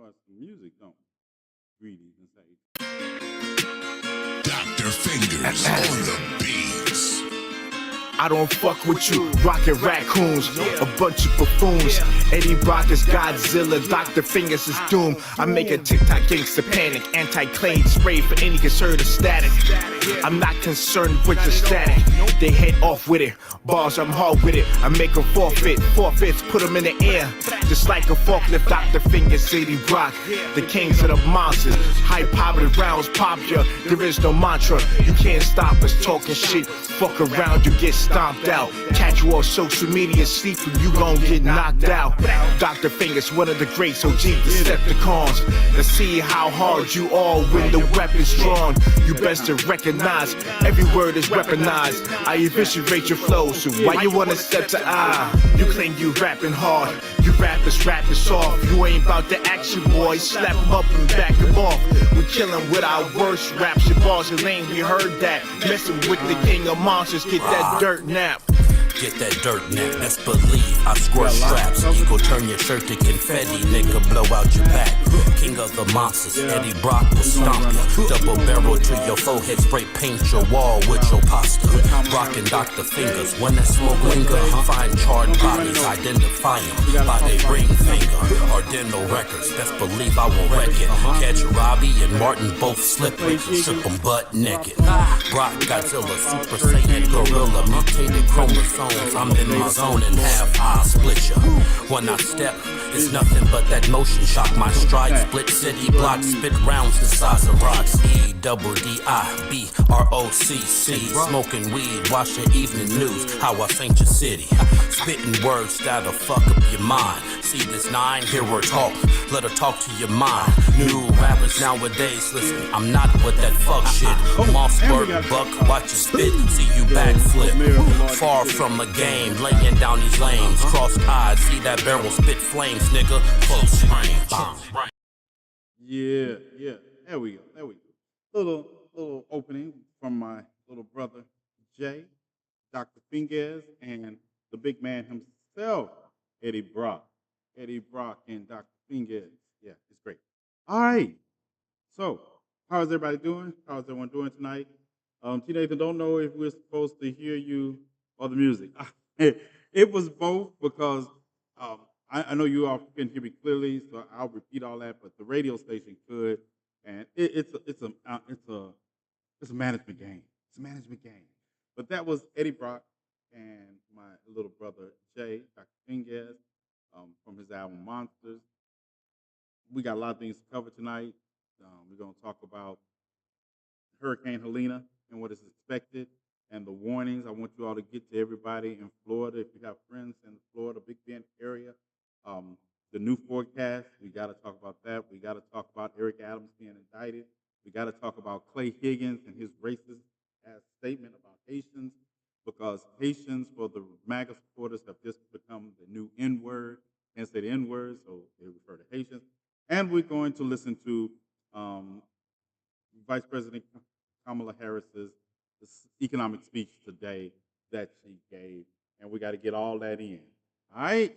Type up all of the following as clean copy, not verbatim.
start some music, don't we? Greetings and say. Dr. Fingers on the beats. I don't fuck with you, rockin' raccoons, a bunch of buffoons. Eddie Brock is Godzilla, Dr. Fingers is Doom. I make a TikTok gangster panic, anti-claim spray for any concern of static. I'm not concerned with the static, they head off with it. Bars, I'm hard with it, I make them forfeits, put them in the air. Just like a forklift, Dr. Fingers, Eddie Brock, the kings of the monsters. High-powered rounds pop ya, there is no mantra. You can't stop us talking shit, fuck around, you get stomped out. Catch you on social media sleeping, you gon' get knocked out. Dr. Fingers, one of the greats, OG Decepticons. Let's see how hard you are when the weapon's drawn. You best to recognize, every word is weaponized. I eviscerate your flow, so why you wanna step to I? You claim you rapping hard, you rappers rapping soft. You ain't about the action, boy, slap 'em up and back 'em off. We killin' with our worst raps, your bars are lame, we heard that. Messin' with the king of monsters, get that dirt nap. Get that dirt nap, best believe I squirt straps. Eagle turn your shirt to confetti, nigga blow out your back. King of the monsters, Eddie Brock will stomp you. Double barrel to your forehead, spray paint your wall with your pasta. Rockin' Dr. Fingers, when that smoke linger, find charred bodies, identify them by their ring finger. Or dental records, best believe I will wreck it. Catch Robbie and Martin both slipping, strip them butt naked. Brock, Godzilla, Super Saiyan, Gorilla, mutated chromosomes. I'm in my zone and half I'll split ya. When I step, it's nothing but that motion shock. My stride split city blocks, spit rounds the size of rocks. EDDIBROCC. Smoking weed, watch your evening news. How I faint your city. Spitting words that'll fuck up your mind. See this 9, hear her talk, let her talk to your mind. New rappers nowadays, listen, I'm not with that fuck shit. Mossberg buck, watch you spit, see you backflip. Far from a game, laying down these lanes. Crossed eyes, see that barrel spit flames, nigga. Close range. Yeah. There we go. Little opening from my little brother Jay, Dr. Fingers, and the big man himself, Eddie Brock. Eddie Brock and Dr. Fingers. Yeah, it's great. All right. So, how's everybody doing? How's everyone doing tonight? TNathan, don't know if we're supposed to hear you or the music. It was both because I know you all can hear me clearly, so I'll repeat all that. But the radio station could, and it's a management game. It's a management game. But that was Eddie Brock and my little brother Jay, Dr. Fingers, from his album Monsters. We got a lot of things to cover tonight. We're going to talk about Hurricane Helena and what is expected and the warnings. I want you all to get to everybody in Florida. If you have friends in the Florida, Big Bend area, the new forecast, we got to talk about that. We got to talk about Eric Adams being indicted. We got to talk about Clay Higgins and his racist ass statement about Haitians, because Haitians, for the MAGA supporters, have just become the new N-word. Can't say the N-word, so they refer to Haitians. And we're going to listen to Vice President Kamala Harris's economic speech today that she gave, and we got to get all that in. All right?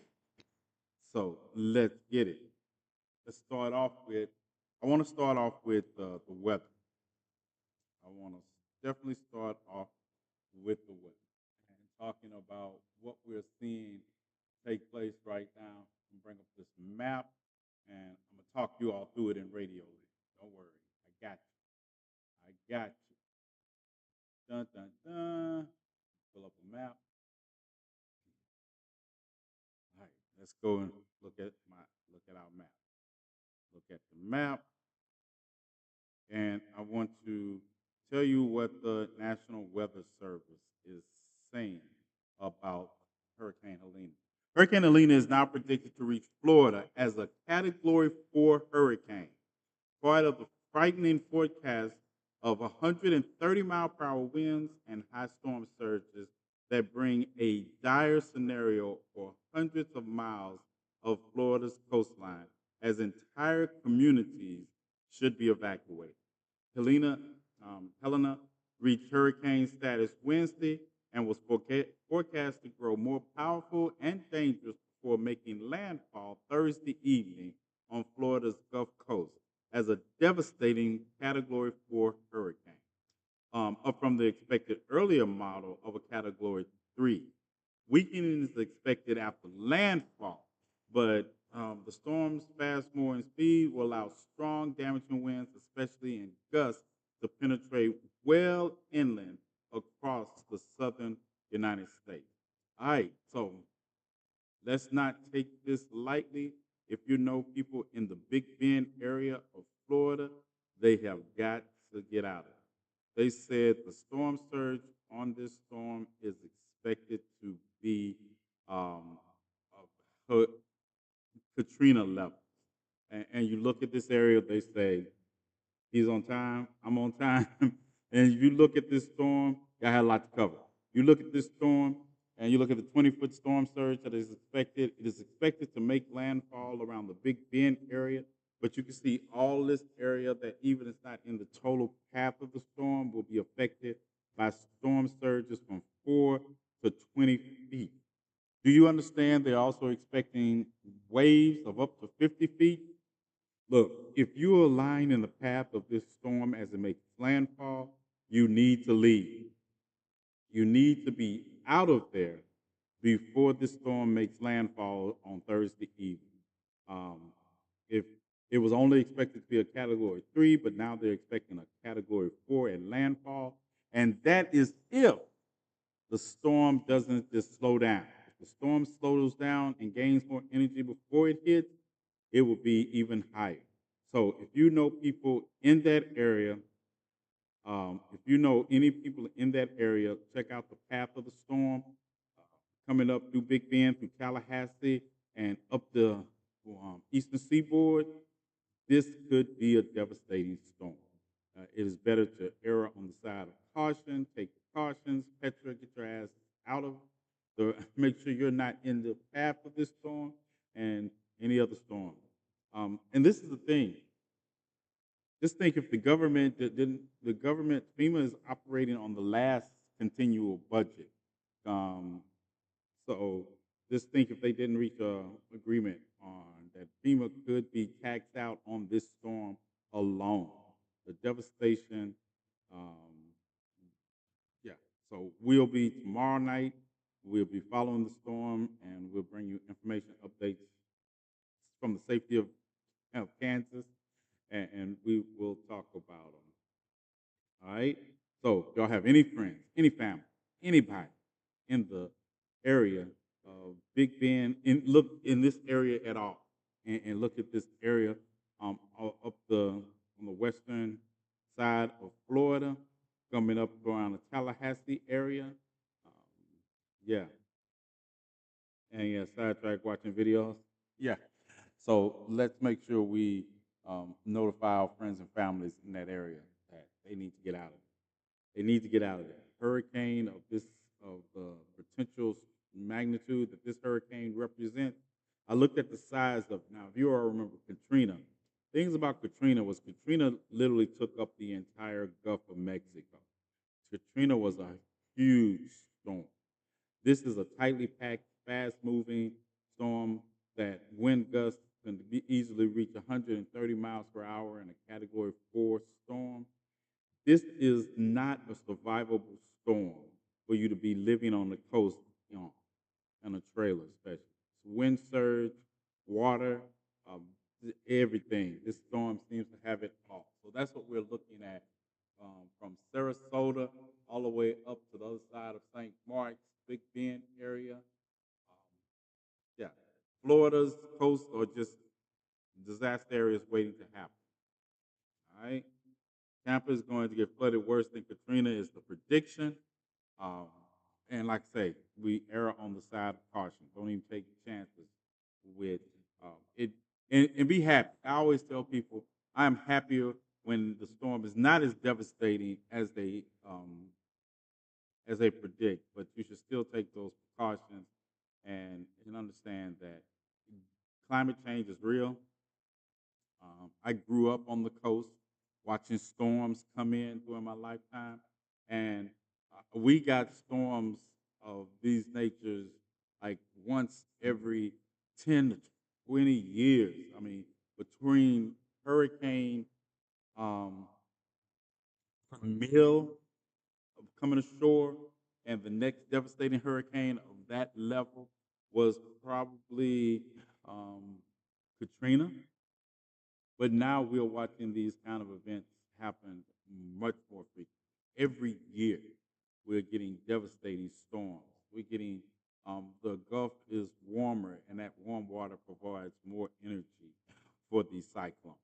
So let's get it. Let's start off with, I want to start off with the weather. I want to definitely start off with the weather and talking about what we're seeing take place right now. I'm bring up this map, and I'm going to talk you all through it in radio. Don't worry. I got you. Dun, dun, dun. Pull up a map. All right, let's go and look at our map. Look at the map, and I want to tell you what the National Weather Service is saying about Hurricane Helena. Hurricane Helena is now predicted to reach Florida as a Category 4 hurricane, part of the frightening forecast of 130-mile-per-hour winds and high storm surges that bring a dire scenario for hundreds of miles of Florida's coastline, as entire communities should be evacuated. Helena reached hurricane status Wednesday and was forecast to grow more powerful and dangerous before making landfall Thursday evening on Florida's Gulf Coast as a devastating Category 4 hurricane, up from the expected earlier model of a Category 3. Weakening is expected after landfall, but the storm's fast moving speed will allow strong damaging winds, especially in gusts, to penetrate well inland across the southern United States. All right, so let's not take this lightly. If you know people in the Big Bend area of Florida, they have got to get out of it. They said the storm surge on this storm is expected to be um, of Katrina level. And you look at this area, they say he's on time, I'm on time. And you look at this storm, y'all had a lot to cover. You look at this storm, and you look at the 20-foot storm surge that is expected. It is expected to make landfall around the Big Bend area, but you can see all this area that even it's not in the total path of the storm will be affected by storm surges from 4 to 20 feet. Do you understand they're also expecting waves of up to 50 feet? Look, if you are lying in the path of this storm as it makes landfall, you need to leave. You need to be out of there before this storm makes landfall on Thursday evening. If it was only expected to be a Category 3, but now they're expecting a Category 4 at landfall, and that is if the storm doesn't just slow down. If the storm slows down and gains more energy before it hits, it will be even higher. So if you know people in that area, if you know any people in that area, check out the path of the storm coming up through Big Bend, through Tallahassee, and up the eastern seaboard. This could be a devastating storm. It is better to err on the side of caution, take precautions, Petra, get your ass out of the, make sure you're not in the path of this storm and any other storm. And this is the thing. Just think if the government didn't, the government, FEMA is operating on the last continual budget. Um, so just think if they didn't reach a agreement on that FEMA could be taxed out on this storm alone. The devastation, um, yeah. So we'll be tomorrow night. We'll be following the storm, and we'll bring you information updates from the safety of Kansas, and we will talk about them. All right. So if y'all have any friends, any family, anybody in the area of Big Bend, look in this area at all, and look at this area up the on the western side of Florida, coming up around the Tallahassee area. Yeah, and yeah, sidetrack watching videos. Yeah. So let's make sure we notify our friends and families in that area that they need to get out of it. They need to get out of there. Hurricane of the potential magnitude that this hurricane represents. I looked at the size of now. If you all remember Katrina, things about Katrina was Katrina literally took up the entire Gulf of Mexico. Katrina was a huge storm. This is a tightly packed, fast-moving storm that wind gusts can easily reach 130 miles per hour in a Category 4 storm. This is not a survivable storm for you to be living on the coast, in a trailer, especially. It's wind surge, water, um, everything. This storm seems to have it all. So that's what we're looking at from Sarasota all the way up to the other side of St. Mark's, Big Bend area. Yeah, Florida's coast or just disaster areas waiting to happen. All right. Tampa is going to get flooded worse than Katrina is the prediction. Um, and like I say, we err on the side of caution. Don't even take chances with it. And be happy. I always tell people I am happier when the storm is not as devastating as they predict. But you should still take those precautions and understand that climate change is real. I grew up on the coast watching storms come in during my lifetime, and we got storms of these natures like once every 10 to 20 years. I mean, devastating hurricane of that level was probably um, Katrina. But now we're watching these kind of events happen much more frequently. Every year, we're getting devastating storms. We're getting the Gulf is warmer, and that warm water provides more energy for these cyclones.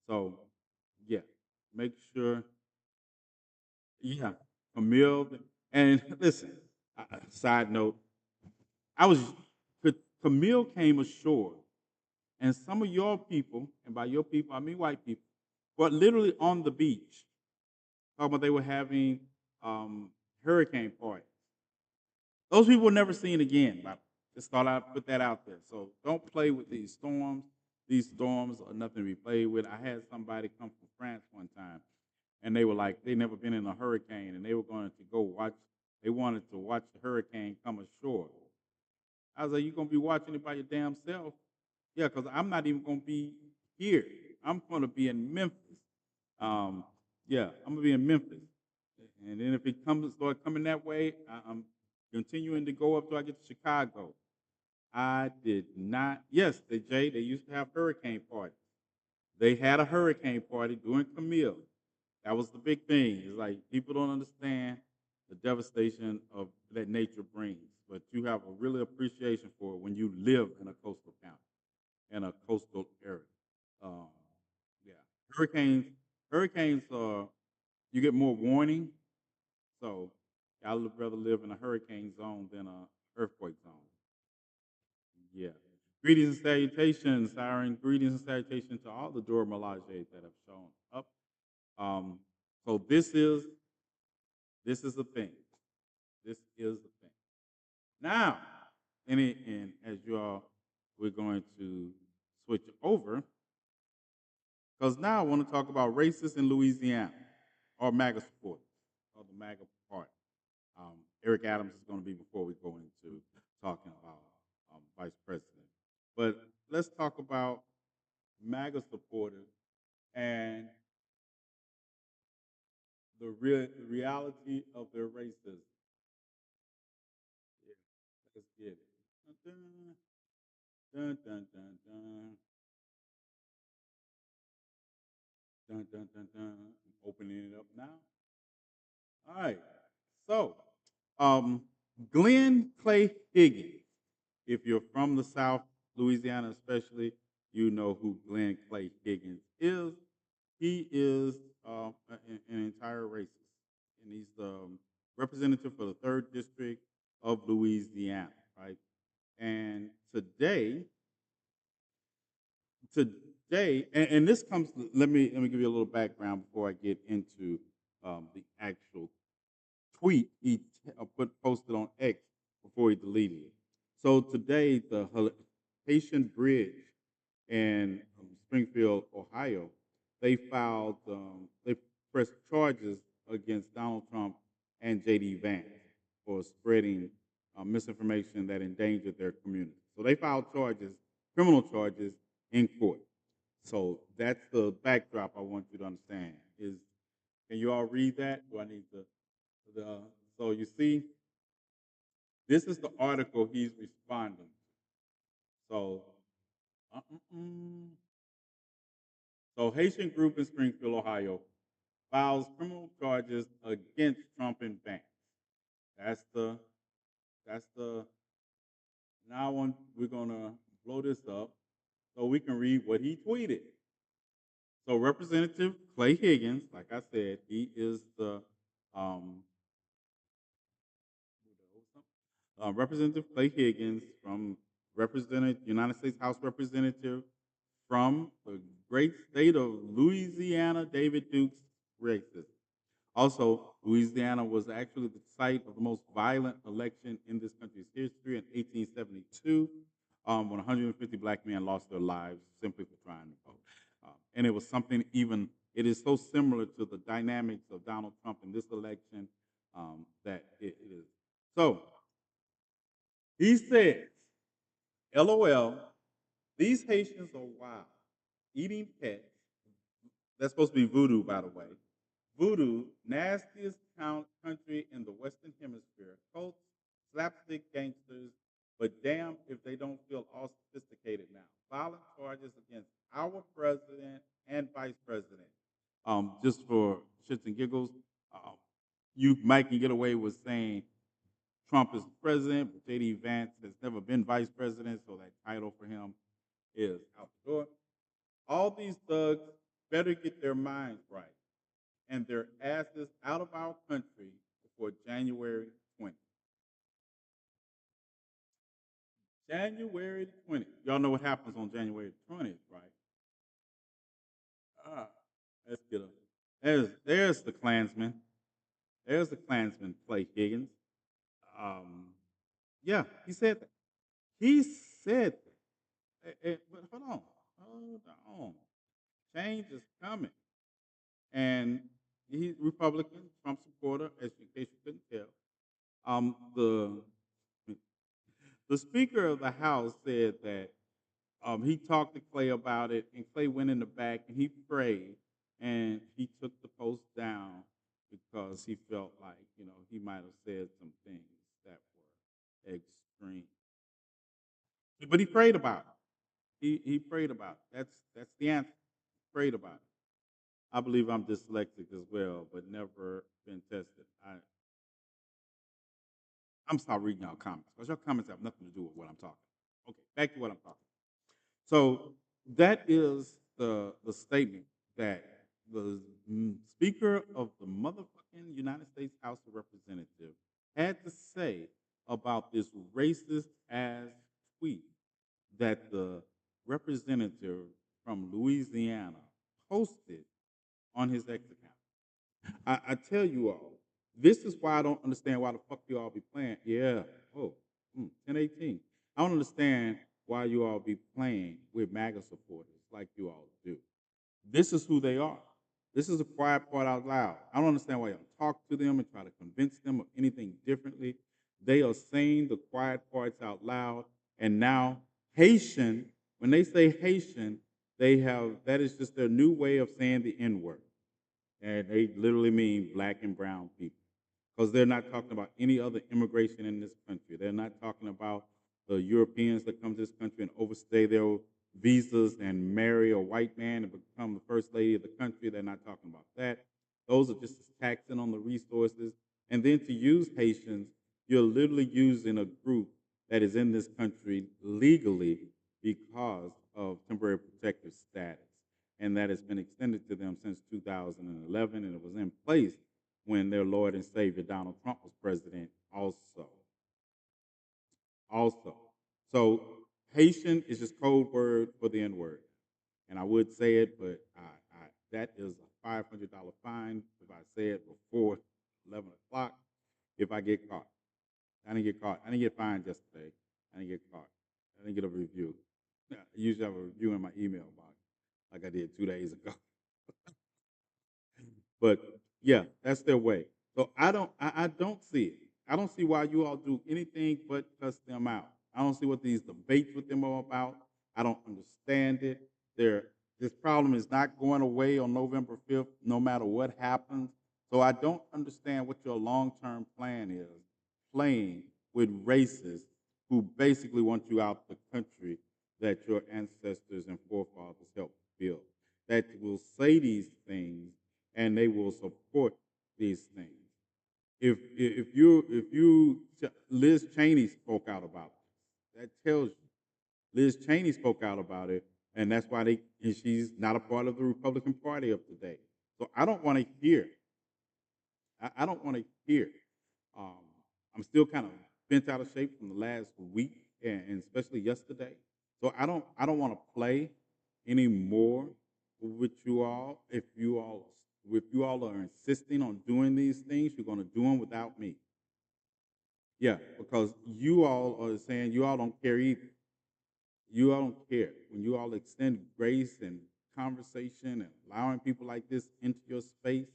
So, yeah, make sure, yeah, Camille. And listen, side note, I was Camille came ashore, and some of your people, and by your people I mean white people, were literally on the beach talking about they were having um, hurricane parties. Those people were never seen again. Just thought I'd put that out there. So don't play with these storms. These storms are nothing to be played with. I had somebody come from France one time, and they were like, they never been in a hurricane, and they were going to go watch. They wanted to watch the hurricane come ashore. I was like, you gonna be watching it by your damn self? Yeah, because I'm not even gonna be here. I'm gonna be in Memphis. Um, yeah, I'm gonna be in Memphis, and then if it comes start coming that way, I'm continuing to go up till I get to Chicago. I did not. Yes, they used to have hurricane parties. They had a hurricane party during Camille. That was the big thing. It's like people don't understand the devastation of that nature brings, but you have a really appreciation for it when you live in a coastal county, in a coastal area. Um, yeah, hurricanes. Hurricanes are you get more warning, so I would rather live in a hurricane zone than a earthquake zone. Yeah. Greetings and salutations, Siren. Greetings and salutations to all the Dora Milaje that have shown up. Um, so this is the thing. This is the thing. Now, and as you all, we're going to switch over because now I want to talk about racists in Louisiana or MAGA supporters or the MAGA party. Eric Adams is going to be before we go into talking about vice president. But let's talk about MAGA supporters and the reality of their racism. Yeah, let's get it. Dun, dun, dun, dun, dun, dun, dun, dun, dun. I'm opening it up now. All right. So, um, Glenn Clay Higgins. If you're from the South, Louisiana especially, you know who Glenn Clay Higgins is. He is an entire racist, and he's the representative for the third district of Louisiana, right? And and this comes. Let me give you a little background before I get into the actual tweet he posted on X before he deleted it. So today, the Haitian Bridge in Springfield, Ohio, they pressed charges against Donald Trump and J.D. Vance for spreading misinformation that endangered their community. So they filed charges, criminal charges, in court. So that's the backdrop I want you to understand. Can you all read that? Do I need to? The, so you see, this is the article he's responding. So, uh, uh, uh. so Haitian group in Springfield, Ohio, files criminal charges against Trump and Vance. That's the that's the. Now we're gonna blow this up so we can read what he tweeted. So Representative Clay Higgins, like I said, he is the um, Representative Clay Higgins from represented United States House Representative from the great state of Louisiana, David Duke's racist. Also, Louisiana was actually the site of the most violent election in this country's history in 1872, when 150 black men lost their lives simply for trying to vote. And it was something it is so similar to the dynamics of Donald Trump in this election that it is. So, he says, LOL, these Haitians are wild, eating pets. That's supposed to be voodoo, by the way. Voodoo, nastiest country in the Western Hemisphere. Cults, slapstick gangsters, but damn if they don't feel all sophisticated now. Violent charges against our president and vice president. Just for shits and giggles, um, you might can get away with saying Trump is the president, but J.D. Vance has never been vice president, so that title for him is out the door. All these thugs better get their minds right and their asses out of our country before January 20th. January 20th. Y'all know what happens on January 20th, right? Ah, let's get a. There's the Klansman. There's the Klansman, Clay Higgins. Um, yeah, he said that. He said that. But hold on. Change is coming, and he's Republican, Trump supporter, as in case you couldn't tell. The Speaker of the House said that he talked to Clay about it, and Clay went in the back and he prayed, and he took the post down because he felt like he might have said some things that were extreme. But he prayed about it. He prayed about it. That's the answer. Prayed about it. I believe I'm dyslexic as well, but never been tested. I'm start reading y'all comments because your comments have nothing to do with what I'm talking about. Okay, back to what I'm talking about. So that is the statement that the Speaker of the motherfucking United States House of Representatives had to say about this racist ass tweet that the representative from Louisiana posted on his X account. I tell you all, this is why I don't understand why the fuck you all be playing. Yeah. Oh, 1018. I don't understand why you all be playing with MAGA supporters like you all do. This is who they are. This is a quiet part out loud. I don't understand why y'all talk to them and try to convince them of anything differently. They are saying the quiet parts out loud, and now Haitian, when they say Haitian, they have that is just their new way of saying the N word, and they literally mean black and brown people because they're not talking about any other immigration in this country. They're not talking about the Europeans that come to this country and overstay their visas and marry a white man and become the first lady of the country. They're not talking about that. Those are just taxing on the resources. And then to use Haitians, you're literally using a group that is in this country legally because of temporary protective status. And that has been extended to them since 2011, and it was in place when their Lord and Savior Donald Trump was president also. So Haitian is just code word for the N word. And I would say it, but that is a $500 fine if I say it before 11 o'clock if I get caught. I didn't get caught. I didn't get fined yesterday. I didn't get caught. I didn't get a review. I usually have a review in my email box like I did 2 days ago. But yeah, that's their way. So I don't see it. I don't see why you all do anything but cuss them out. I don't see what these debates with them are about. I don't understand it. This problem is not going away on November 5th, no matter what happens. So I don't understand what your long-term plan is, playing with racists who basically want you out the country that your ancestors and forefathers helped build, that will say these things and they will support these things. If you Liz Cheney spoke out about this, that tells you Liz Cheney spoke out about it, and that's why and she's not a part of the Republican Party of today. So I don't want to hear. I don't want to hear. Um, I'm still kind of bent out of shape from the last week, and especially yesterday. So I don't want to play anymore with you all. If you all are insisting on doing these things, you're going to do them without me. Yeah, because you all are saying you all don't care either. You all don't care. When you all extend grace and conversation and allowing people like this into your space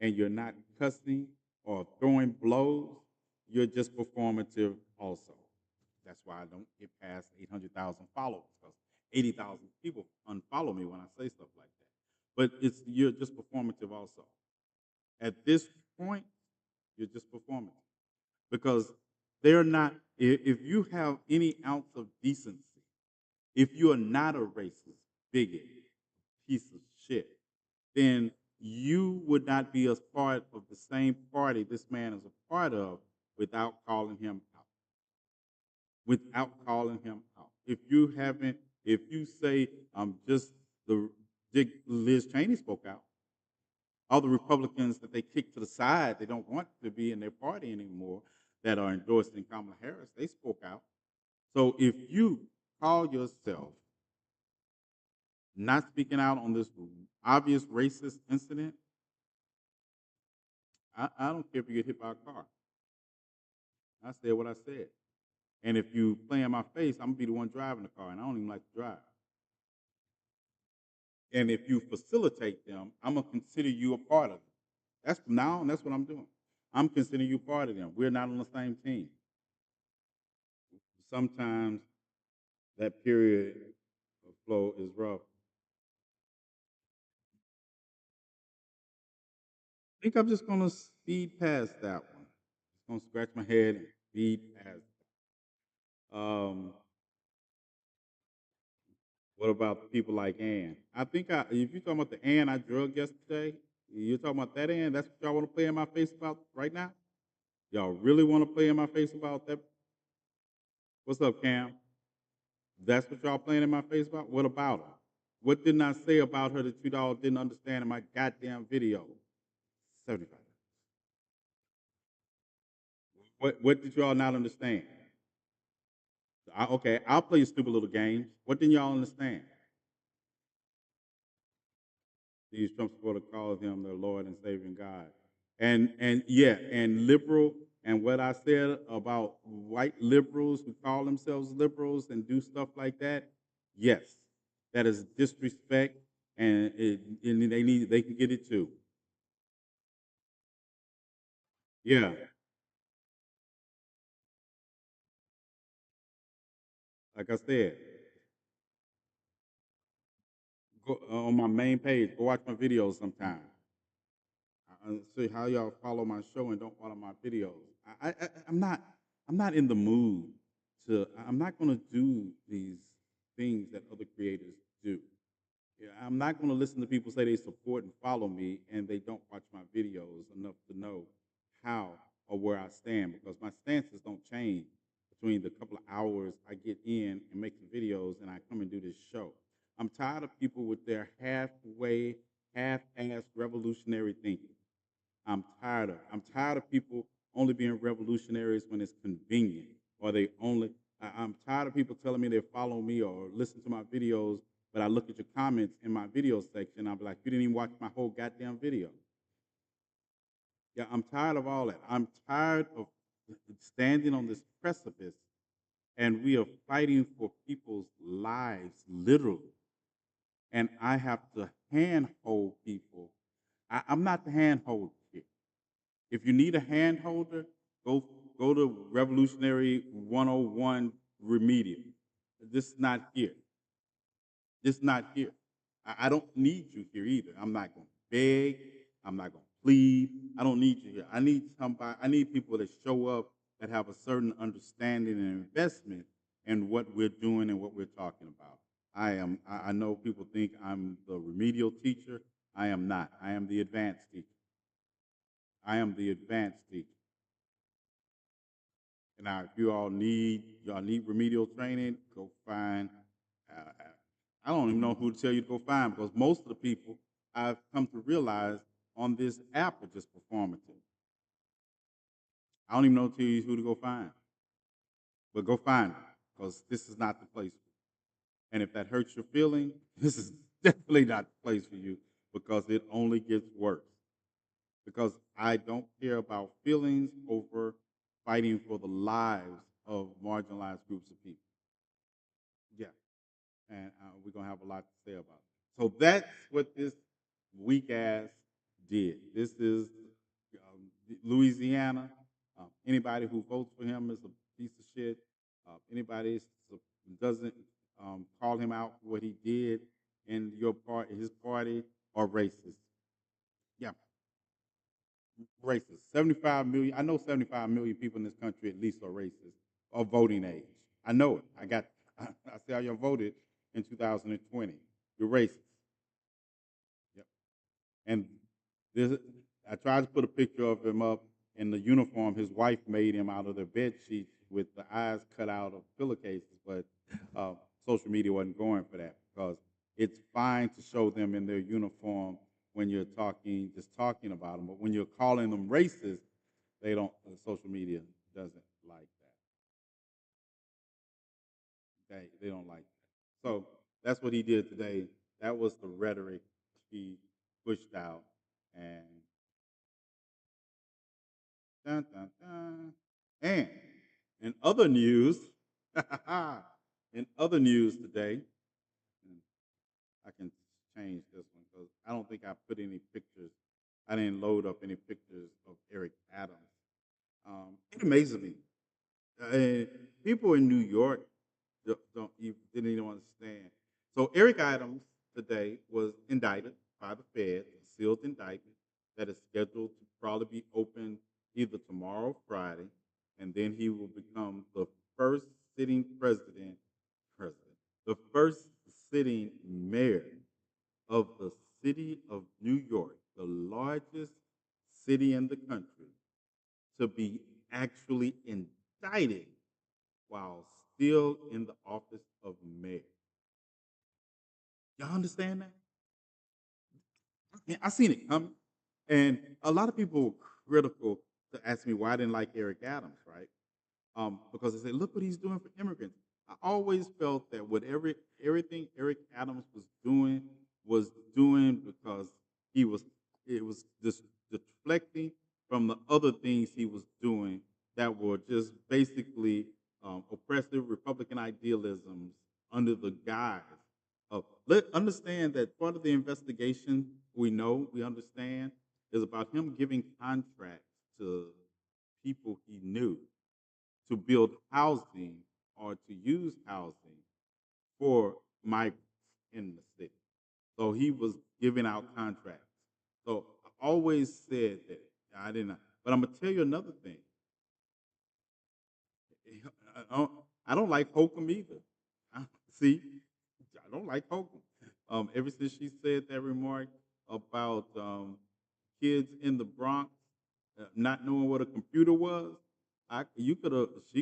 and you're not cussing or throwing blows, you're just performative also. That's why I don't get past 800,000 followers because 80,000 people unfollow me when I say stuff like that. But you're just performative also. At this point, you're just performative because They're not. If you have any ounce of decency, if you are not a racist, bigot, piece of shit, then you would not be a part of the same party this man is a part of without calling him out. Without calling him out. If you haven't, if you say just the Liz Cheney spoke out, all the Republicans that they kicked to the side, they don't want to be in their party anymore, that are endorsing Kamala Harris, they spoke out. So if you call yourself not speaking out on this obvious racist incident, I don't care if you get hit by a car. I said what I said. And if you play in my face, I'm gonna be the one driving the car, and I don't even like to drive. And if you facilitate them, I'm gonna consider you a part of it. That's from now on. That's what I'm doing. I'm considering you part of them. We're not on the same team. Sometimes that period of flow is rough. I think I'm just gonna speed past that one. Just gonna scratch my head and speed past. What about people like Ann? I think if you're talking about the Ann I drugged yesterday, you're talking about that Ann. That's what y'all want to play in my face about right now. Y'all really want to play in my face about that? What's up, Cam? That's what y'all playing in my face about? What about her? What didn't I say about her that you all didn't understand in my goddamn video? 75. What did y'all not understand? Okay, I'll play you stupid little games. What didn't y'all understand? These Trump supporters call him their Lord and Savior and God. And yeah, and liberal, and what I said about white liberals who call themselves liberals and do stuff like that, yes, that is disrespect, and they can get it too. Yeah, like I said, go on my main page. Go watch my videos sometime. I see how y'all follow my show and don't follow my videos. I'm not. I'm not in the mood to. I'm not going to do these things that other creators do. Yeah, I'm not going to listen to people say they support and follow me and they don't watch my videos enough to know how or where I stand, because my stances don't change between the couple of hours I get in and make some videos and I come and do this show. I'm tired of people with their halfway, half-assed revolutionary thinking. I'm tired of. I'm tired of people only being revolutionaries when it's convenient, or they only. I'm tired of people telling me they follow me or listen to my videos, but I look at your comments in my video section. I'll be like, you didn't even watch my whole goddamn video. Yeah, I'm tired of all that. I'm tired of standing on this precipice, and we are fighting for people's lives, literally. And I have to handhold people. I'm not the handhold kid. If you need a hand holder, go to Revolutionary 101 Remedial. This is not here. This is not here. I don't need you here either. I'm not going to beg. I'm not going to plead. I don't need you here. I need somebody. I need people that show up that have a certain understanding and investment in what we're doing and what we're talking about. I am. I know people think I'm the remedial teacher. I am not. I am the advanced teacher. I am the advanced teacher. And now, if y'all need remedial training, go find. Uh, I don't even know who to tell you to go find, because most of the people I've come to realize on this app are just performative. I don't even know to you who to go find, but go find them, because this is not the place. And if that hurts your feeling, this is definitely not the place for you, because it only gets worse. Because I don't care about feelings over fighting for the lives of marginalized groups of people. Yeah, and we're gonna have a lot to say about it. So that's what this weak ass did. This is Louisiana. Anybody who votes for him is a piece of shit. Anybody doesn't call him out for what he did in his party, are racist. Yeah, racist. 75 million. I know 75 million people in this country at least are racist of voting age. I know it. I see how you voted in 2020. You're racist. Yep. And this, I tried to put a picture of him up in the uniform his wife made him out of the bed sheets with the eyes cut out of pillowcases, but social media wasn't going for that because it's fine to show them in their uniform when you're just talking about them, but when you're calling them racist, they don't. Social media doesn't like that. They don't like that. So that's what he did today. That was the rhetoric he pushed out, and dun, dun, dun. And in other news, in other news today, I can change this one because I don't think I put any pictures. I didn't load up any pictures of Eric Adams. It amazes me. Uh, People in New York didn't even understand. So Eric Adams today was indicted by the Fed, a sealed indictment that is scheduled to probably be opened either tomorrow or Friday, and then he will become the first sitting the first sitting mayor of the city of New York, the largest city in the country, to be actually indicted while still in the office of mayor. Y'all understand that? Yeah, I seen it coming. And a lot of people were critical to ask me why I didn't like Eric Adams, right? Because they say, look what he's doing for immigrants. I always felt that everything Eric Adams was doing because he was it was just deflecting from the other things he was doing that were just basically oppressive Republican idealisms under the guise of let understand that part of the investigation we understand is about him giving contracts to people he knew to build housing or to use housing for migrants in the city. So he was giving out contracts. So I always said that I didn't. But I'm gonna tell you another thing. I don't like Holcomb either. See, I don't like Holcomb. Ever since she said that remark about kids in the Bronx not knowing what a computer was, she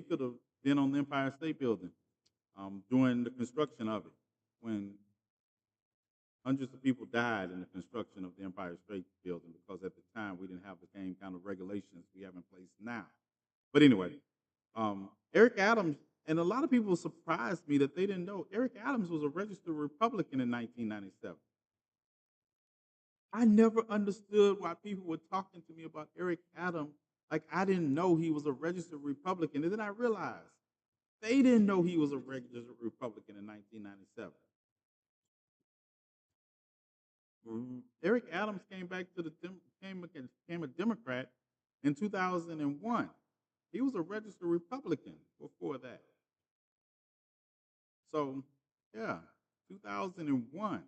could have been on the Empire State Building during the construction of it when hundreds of people died in the construction of the Empire State Building because at the time we didn't have the same kind of regulations we have in place now. But anyway, Eric Adams, and a lot of people surprised me that they didn't know Eric Adams was a registered Republican in 1997. I never understood why people were talking to me about Eric Adams like I didn't know he was a registered Republican. And then I realized they didn't know he was a registered Republican in 1997. Eric Adams came back to became a Democrat in 2001. He was a registered Republican before that. So, yeah, 2001.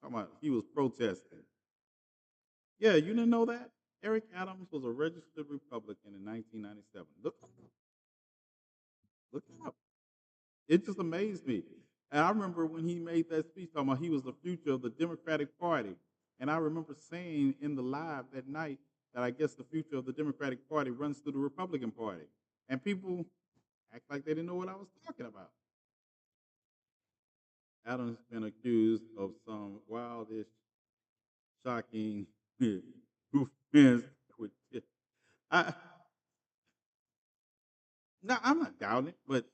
Talking about he was protesting. Yeah, you didn't know that? Eric Adams was a registered Republican in 1997. Look it up. It just amazed me. And I remember when he made that speech talking about he was the future of the Democratic Party. And I remember saying in the live that night that I guess the future of the Democratic Party runs through the Republican Party. And people act like they didn't know what I was talking about. Adams been accused of some wildish, shocking offense. I, no, I'm not doubting it, but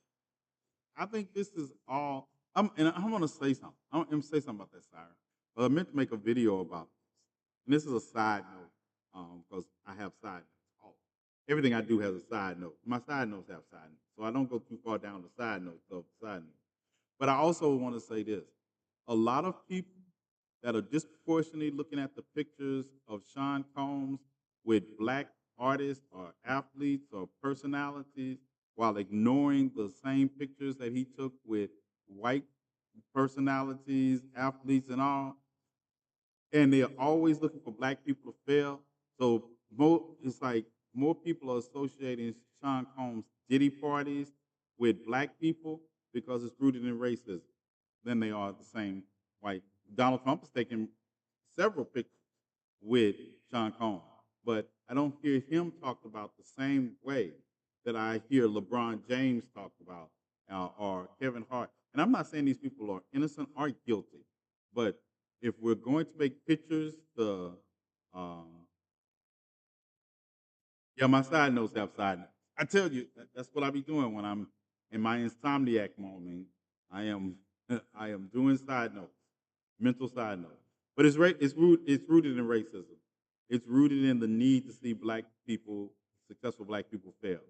I think this is all. And I'm going to say something. I'm going to say something about that siren. But I meant to make a video about this. And this is a side note because I have side notes. Everything I do has a side note. My side notes have side notes. So I don't go too far down the side notes of the side notes. But I also want to say this. A lot of people that are disproportionately looking at the pictures of Sean Combs with black artists or athletes or personalities while ignoring the same pictures that he took with white personalities, athletes, and all. And they're always looking for black people to fail. So it's like more people are associating Sean Combs' Diddy parties with black people because it's rooted in racism than they are the same white. Donald Trump is taking several pictures with Sean Combs, but I don't hear him talked about the same way that I hear LeBron James talked about or Kevin Hart. And I'm not saying these people are innocent or guilty, but if we're going to make pictures, um, yeah, my side notes have side notes. I tell you, that's what I be doing when I'm in my insomniac moment. I am I am doing side notes, mental side notes. But it's rooted in racism. It's rooted in the need to see black people, successful black people fail.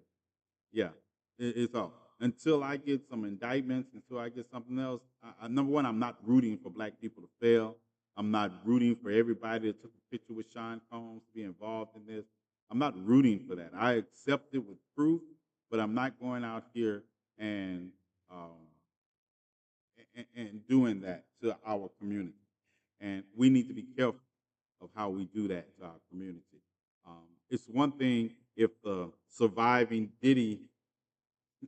Yeah, it's all. Until I get some indictments, until I get something else. Number one, I'm not rooting for black people to fail. I'm not rooting for everybody that took a picture with Sean Combs to be involved in this. I'm not rooting for that. I accept it with proof, but I'm not going out here and um, and doing that to our community. And we need to be careful of how we do that to our community. It's one thing if the surviving Diddy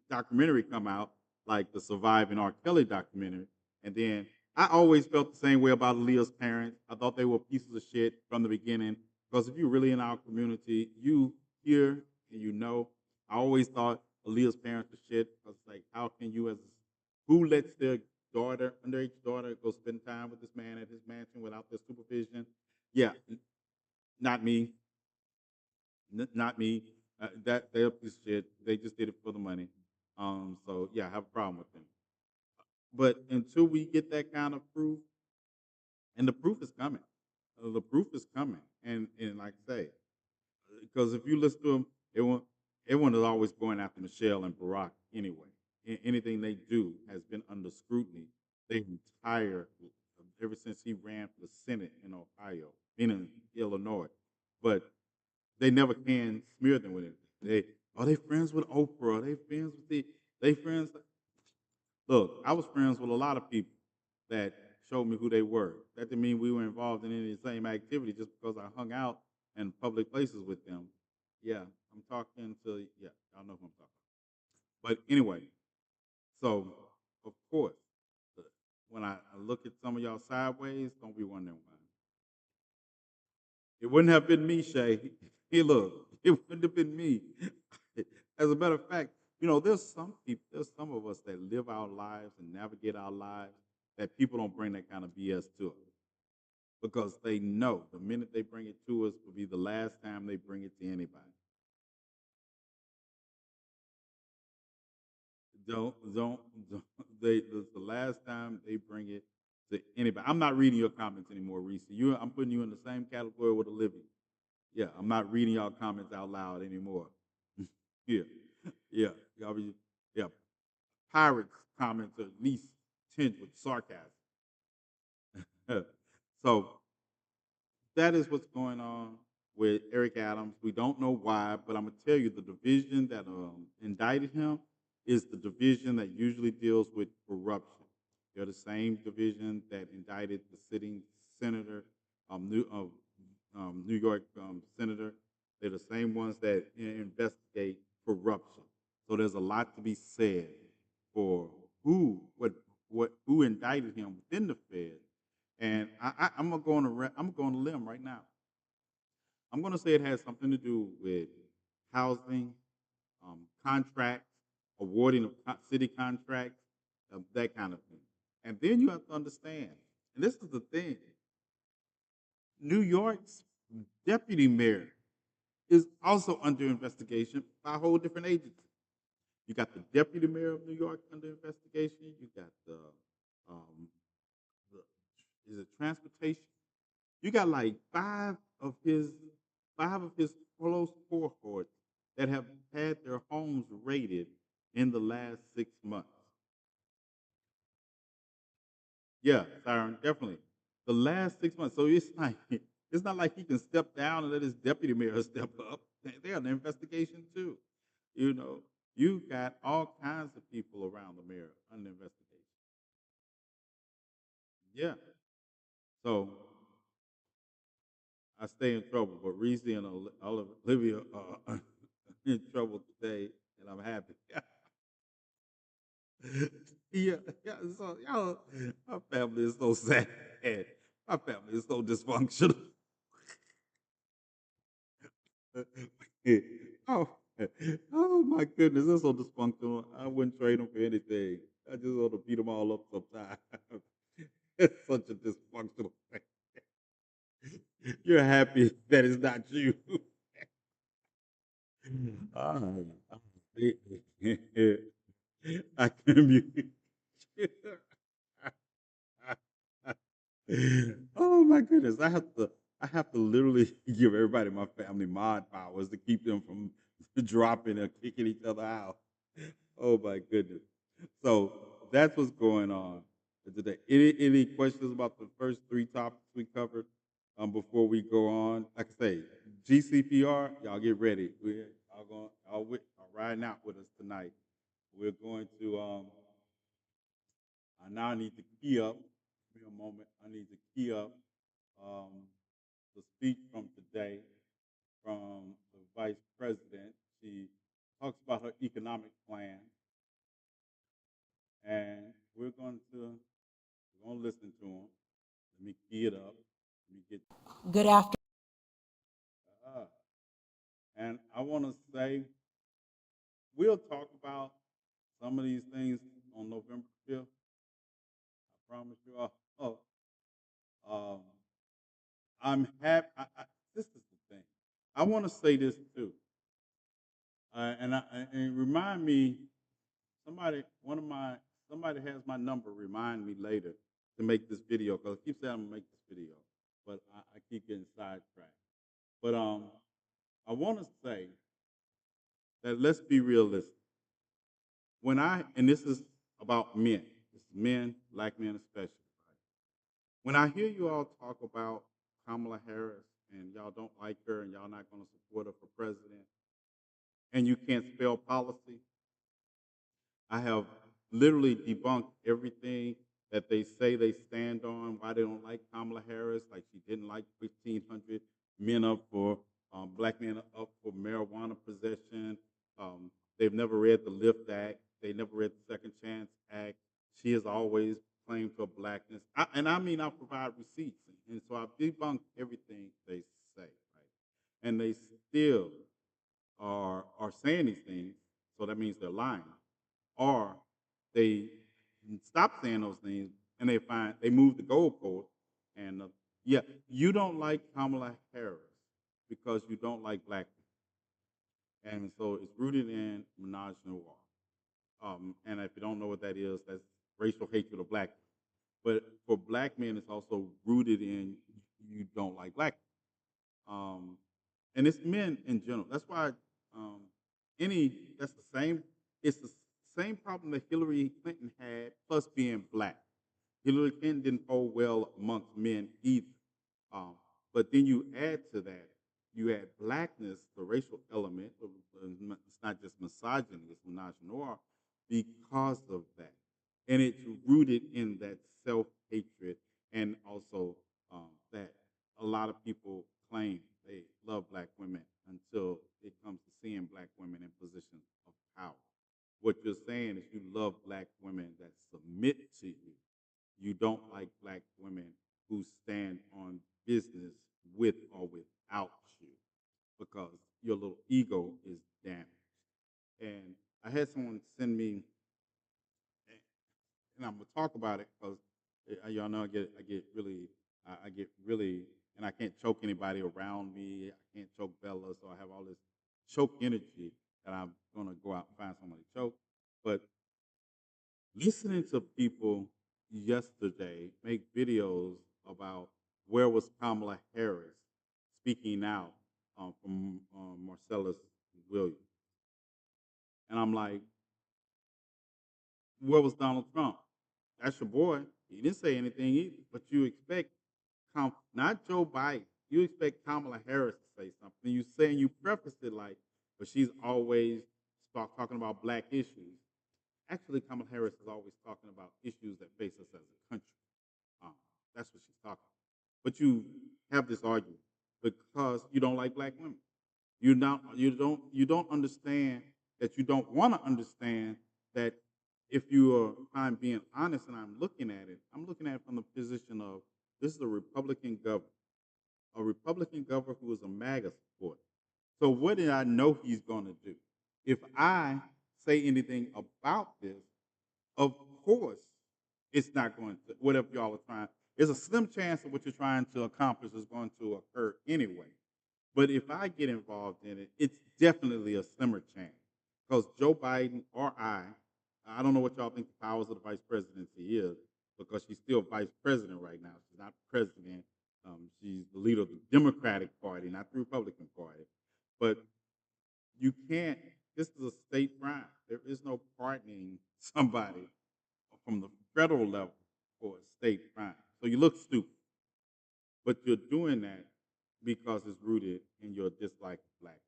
documentary come out, like the Surviving R. Kelly documentary, and then I always felt the same way about Aaliyah's parents. I thought they were pieces of shit from the beginning because if you're really in our community, you hear and you know. I always thought Aaliyah's parents were shit because like, how can you as who lets their daughter, underage daughter, go spend time with this man at his mansion without their supervision? Yeah, not me, not me. That they're a piece of shit. They just did it for the money. So yeah, I have a problem with them. But until we get that kind of proof, and the proof is coming, the proof is coming, and like I say, because if you listen to them, everyone is always going after Michelle and Barack anyway. Anything they do has been under scrutiny. They entire ever since he ran for the Senate in Ohio, in Illinois, but they never can smear them with it. They are they friends with Oprah? Are they friends with they friends? Look, I was friends with a lot of people that showed me who they were. That didn't mean we were involved in any of the same activity just because I hung out in public places with them. Yeah, I'm talking to yeah, y'all know who I'm talking. But anyway, so of course, uh, when I look at some of y'all sideways, don't be wondering why. It wouldn't have been me, Shay. Hey, look, it wouldn't have been me. As a matter of fact, you know, there's some people, there's some of us that live our lives and navigate our lives that people don't bring that kind of BS to us because they know the minute they bring it to us will be the last time they bring it to anybody. Don't they? It's the last time they bring it to anybody. I'm not reading your comments anymore, Reese. I'm putting you in the same category with Olivia. Yeah, I'm not reading y'all comments out loud anymore. Yeah, yeah, y'all be, yeah. Pirates comments are at least tinged with sarcasm. So that is what's going on with Eric Adams. We don't know why, but I'm gonna tell you the division that indicted him is the division that usually deals with corruption. They're the same division that indicted the sitting senator, New York senator. They're the same ones that investigate corruption. So there's a lot to be said for who indicted him within the Fed. And I'm gonna go on I'm gonna go on a limb right now. I'm gonna say it has something to do with housing, contracts, awarding of city contracts, that kind of thing. And then you have to understand, and this is the thing: New York's deputy mayor is also under investigation by a whole different agency. You got the deputy mayor of New York under investigation. You got um, the is it transportation? You got like five of his close cohorts that have had their homes raided in the last 6 months. Yeah, Siren, definitely. The last 6 months. So it's like it's not like he can step down and let his deputy mayor step up. They're under investigation too. You know, you got all kinds of people around the mayor under investigation. Yeah. So I stay in trouble. But Reese and Olivia are in trouble today, and I'm happy. Yeah, yeah. So y'all, my family is so sad. My family is so dysfunctional. Oh, oh my goodness, they're so dysfunctional. I wouldn't trade them for anything. I just want to beat them all up sometimes. It's such a dysfunctional thing. You're happy that it's not you. Ah, I can be. Oh my goodness, I have to literally give everybody in my family mod powers to keep them from dropping or kicking each other out. Oh my goodness. So that's what's going on today. Any questions about the first three topics we covered before we go on? Like I say, GCPR, y'all get ready. We're all going, all riding out with us tonight. We're going to I now need to key up. Give me a moment. I need to key up um, the speech from today from the vice president. She talks about her economic plan, and we're going to listen to him. Let me key it up. Let me get. Good afternoon. And I want to say we'll talk about some of these things on November 5th. I promise you. Um, I'm happy. This is the thing. I want to say this too, and remind me. Somebody has my number. Remind me later to make this video because I keep saying I'm gonna make this video, but I keep getting sidetracked. But I want to say that let's be realistic. And this is about men, it's men, black men especially. Right? When I hear you all talk about Kamala Harris and y'all don't like her and y'all not going to support her for president, and you can't spell policy, I have literally debunked everything that they say they stand on, why they don't like Kamala Harris, like she didn't like 1,500 men up for, black men up for marijuana possession. They've never read the LIFT Act. They never read the Second Chance Act. She has always claimed her blackness. And I mean, I provide receipts. And so I've debunked everything they say, right? And they still are saying these things, so that means they're lying. Or they stop saying those things and they move the goalpost. And yeah, you don't like Kamala Harris because you don't like black people. And so it's rooted in menage a noir. And if you don't know what that is, that's racial hatred of black people. But for black men, it's also rooted in you don't like black people. And it's men in general. That's why um, that's the same. It's the same problem that Hillary Clinton had, plus being black. Hillary Clinton didn't hold well amongst men either. Um, but then you add to that, you add blackness, the racial element. It's not just misogyny; it's menage a noir because of that, and it's rooted in that self hatred and also that a lot of people claim they love black women until it comes to seeing black women in positions of power. What you're saying is you love black women that submit to you. You don't like black women who stand on business with or without you because your little ego is damaged. And I had someone send me, and I'm gonna talk about it because y'all know I get really, and I can't choke anybody around me. I can't choke Bella, so I have all this choke energy that I'm gonna go out and find somebody to choke. But listening to people yesterday make videos about where was Kamala Harris speaking out from Marcellus Williams, and I'm like, where was Donald Trump? That's your boy. He didn't say anything either. But you expect not Joe Biden. You expect Kamala Harris to say something. You say and you preface it like, but she's always talking about black issues. Actually, Kamala Harris is always talking about issues that face us as a country. Um, that's what she's talking about. But you have this argument. because you don't like black women. You don't understand that you don't want to understand that if you are I'm being honest and I'm looking at it from the position of this is a Republican governor, who is a MAGA supporter. So what did I know he's going to do? If I say anything about this, of course, it's not going to, whatever y'all are trying, there's a slim chance of what you're trying to accomplish is going to occur anyway. But if I get involved in it, it's definitely a slimmer chance. Because Joe Biden or I don't know what y'all think the powers of the vice presidency is, because she's still vice president right now. She's not president. She's the leader of the Democratic Party, not the Republican Party. But you can't, this is a state crime. There is no pardoning somebody from the federal level for a state crime. So you look stupid. But you're doing that because it's rooted in your dislike of black.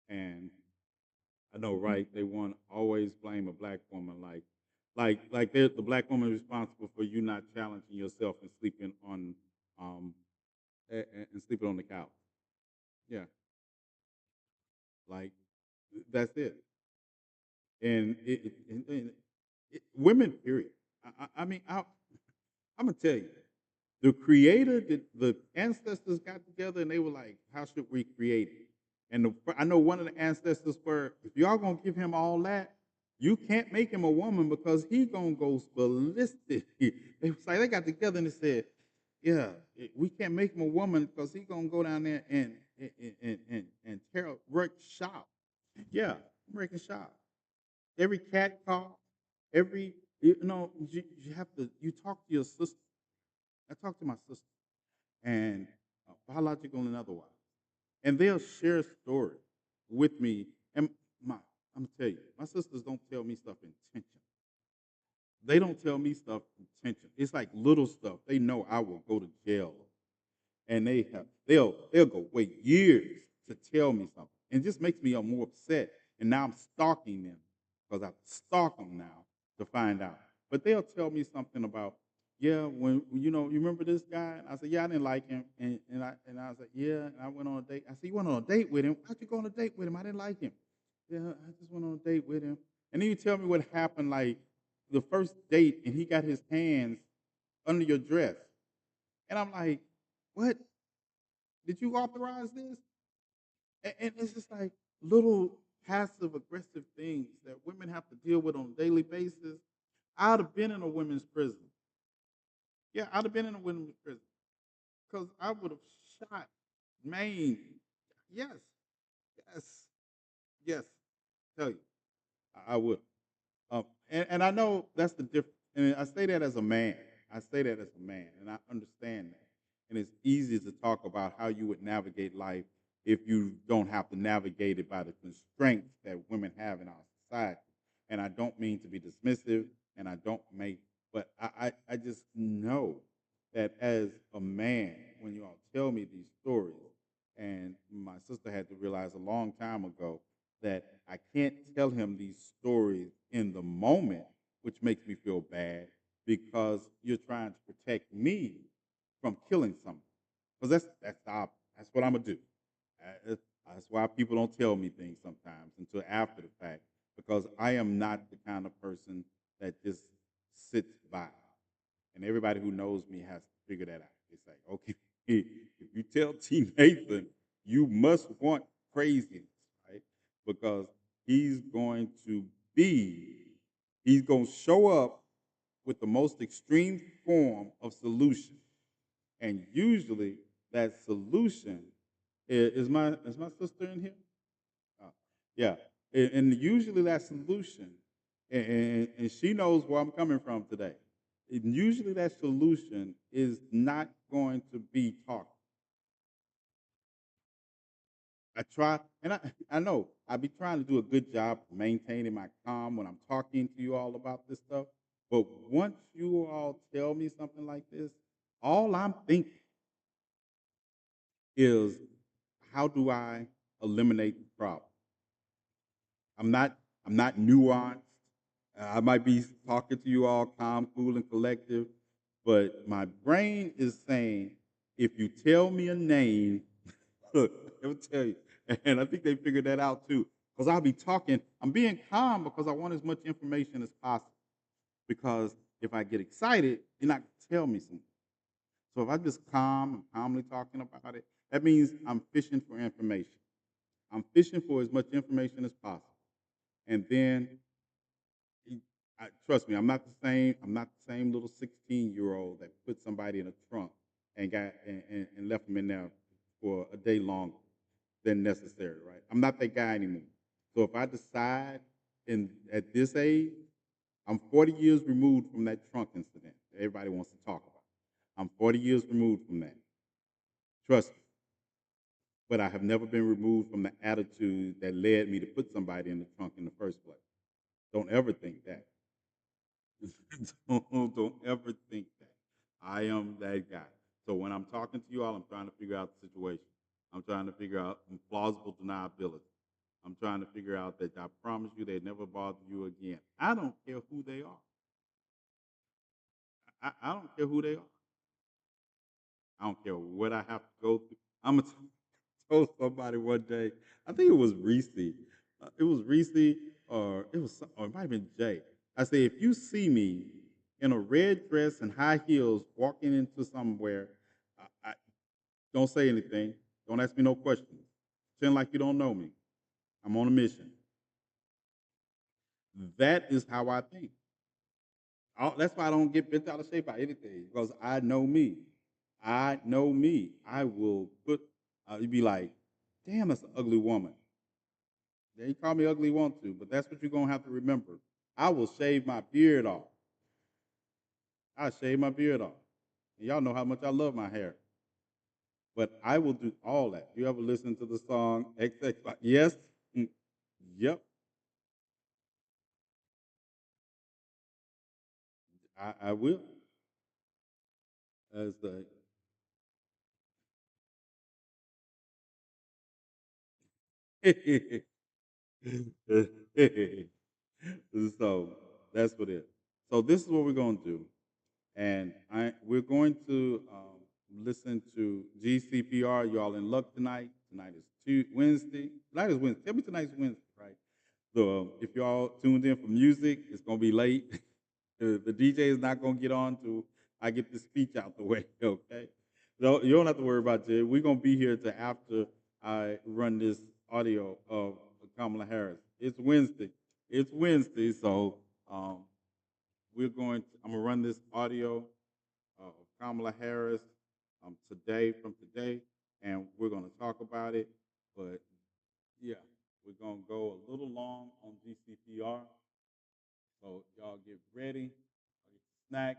And I know, right? They want to always blame a black woman, like the black woman is responsible for you not challenging yourself and sleeping on, um, and sleeping on the couch. Yeah, like that's it. And women, period. I mean, I'm gonna tell you, the creator, the ancestors got together and they were like, "How should we create it?" And I know one of the ancestors were, "If y'all gonna give him all that, you can't make him a woman because he gonna go ballistic." They was like, they got together and they said, "Yeah, we can't make him a woman because he gonna go down there and tear wreck shop." Yeah, wrecking shop. Every cat call, you have to. You talk to your sister. I talk to my sister, and biological and otherwise, and they'll share stories with me. And my, I'm gonna tell you, my sisters don't tell me stuff intention. They don't tell me stuff intention. It's like little stuff. They know I will go to jail, and they'll go wait years to tell me something, and it just makes me more upset. And now I'm stalking them because I stalk them now to find out. But they'll tell me something about, yeah, when you remember this guy? And I said, yeah, I didn't like him, and I was like, yeah, and I went on a date. I said, you went on a date with him? How'd you go on a date with him? I didn't like him. Yeah, I just went on a date with him. And then you tell me what happened, like the first date, and he got his hands under your dress, and I'm like, what? Did you authorize this? And it's just like little passive aggressive things that women have to deal with on a daily basis. I'd have been in a women's prison. Yeah, I'd have been in a women's prison because I would have shot, maimed. Yes, yes, yes. Tell you, I would. And I know that's the difference. And I say that as a man. I say that as a man, and I understand that. And it's easy to talk about how you would navigate life if you don't have to navigate it by the constraints that women have in our society. And I don't mean to be dismissive, and I don't make, but I just know that as a man, when you all tell me these stories, and my sister had to realize a long time ago that I can't tell him these stories in the moment, which makes me feel bad because you're trying to protect me from killing someone. Because that's what I'm gonna do. Uh, That's why people don't tell me things sometimes until after the fact, because I am not the kind of person that just sits by. And everybody who knows me has to figure that out. They say, okay, if you tell T. Nathan, you must want craziness, right? Because he's going to be, he's going to show up with the most extreme form of solution. And usually that solution is my sister in here? Uh, yeah. And usually that solution, and she knows where I'm coming from today. And usually that solution is not going to be talk. I know I be trying to do a good job maintaining my calm when I'm talking to you all about this stuff. But once you all tell me something like this, all I'm thinking is, how do I eliminate the problem? I'm not I'm not nuanced. I might be talking to you all calm, cool, and collective, but my brain is saying, if you tell me a name, Look, let me tell you. And I think they figured that out too. Because I'll be talking, I'm being calm because I want as much information as possible. Because if I get excited, you're not going to tell me something. So if I just calm and calmly talking about it, that means I'm fishing for information. I'm fishing for as much information as possible. And then, trust me, I'm not the same. I'm not the same little 16-year-old that put somebody in a trunk and and left them in there for a day longer than necessary. Right? I'm not that guy anymore. So if I decide, at this age, I'm 40 years removed from that trunk incident that everybody wants to talk about. I'm 40 years removed from that. Trust me. But I have never been removed from the attitude that led me to put somebody in the trunk in the first place. Don't ever think that. don't ever think that. I am that guy. So when I'm talking to you all, I'm trying to figure out the situation. I'm trying to figure out plausible deniability. I'm trying to figure out that I promise you they never bother you again. I don't care who they are. I don't care who they are. I don't care what I have to go through. I'm gonna told somebody one day. I think it was Reese. It was Reese, or or it might have been Jay. I said, if you see me in a red dress and high heels walking into somewhere, don't say anything. Don't ask me no questions. Pretend like you don't know me. I'm on a mission. That is how I think. That's why I don't get bent out of shape by anything, because I know me. I know me. I will put. You'd be like, damn, that's an ugly woman. Yeah, you call me ugly, you want to, but that's what you're gonna have to remember. I will shave my beard off. I shave my beard off. And y'all know how much I love my hair. But I will do all that. You ever listen to the song XX? Yes. Yep. I will. As the so that's what it is. So this is what we're gonna do. And we're going to listen to GCPR. Y'all in luck tonight. Tonight is Wednesday. Tonight is Wednesday. Tell me tonight's Wednesday, right? So if y'all tuned in for music, it's gonna be late. The DJ is not gonna get on till I get this speech out the way. Okay. So you don't have to worry about it. We're gonna be here till after I run this audio of Kamala Harris. It's Wednesday. It's Wednesday. So I'm gonna run this audio of Kamala Harris from today, and we're gonna talk about it. But yeah, we're gonna go a little long on GCPR, so y'all get ready, get a snack,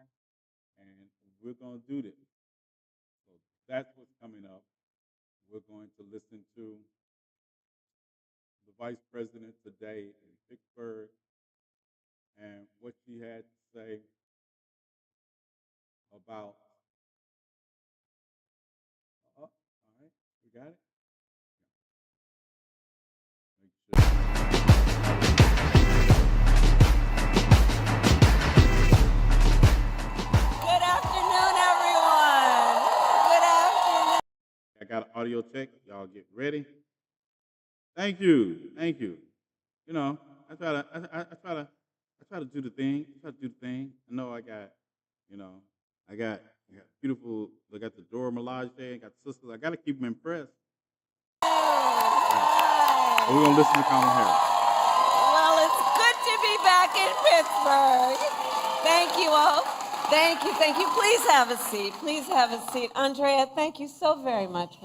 and we're gonna do this. So that's what's coming up. We're going to listen to the Vice President today in Pittsburgh and what she had to say about. All right, we got it. Make sure. Good afternoon, everyone. Good afternoon. I got an audio check. Y'all get ready. Thank you. Thank you. You know, I try to do the thing. I try to do the thing. I know you know, I got beautiful. I got the Dora Milaje. I got sisters. I got to keep them impressed. Right. We're gonna listen to Kamala Harris. Well, it's good to be back in Pittsburgh. Thank you all. Thank you. Thank you. Please have a seat. Please have a seat. Andrea, thank you so very much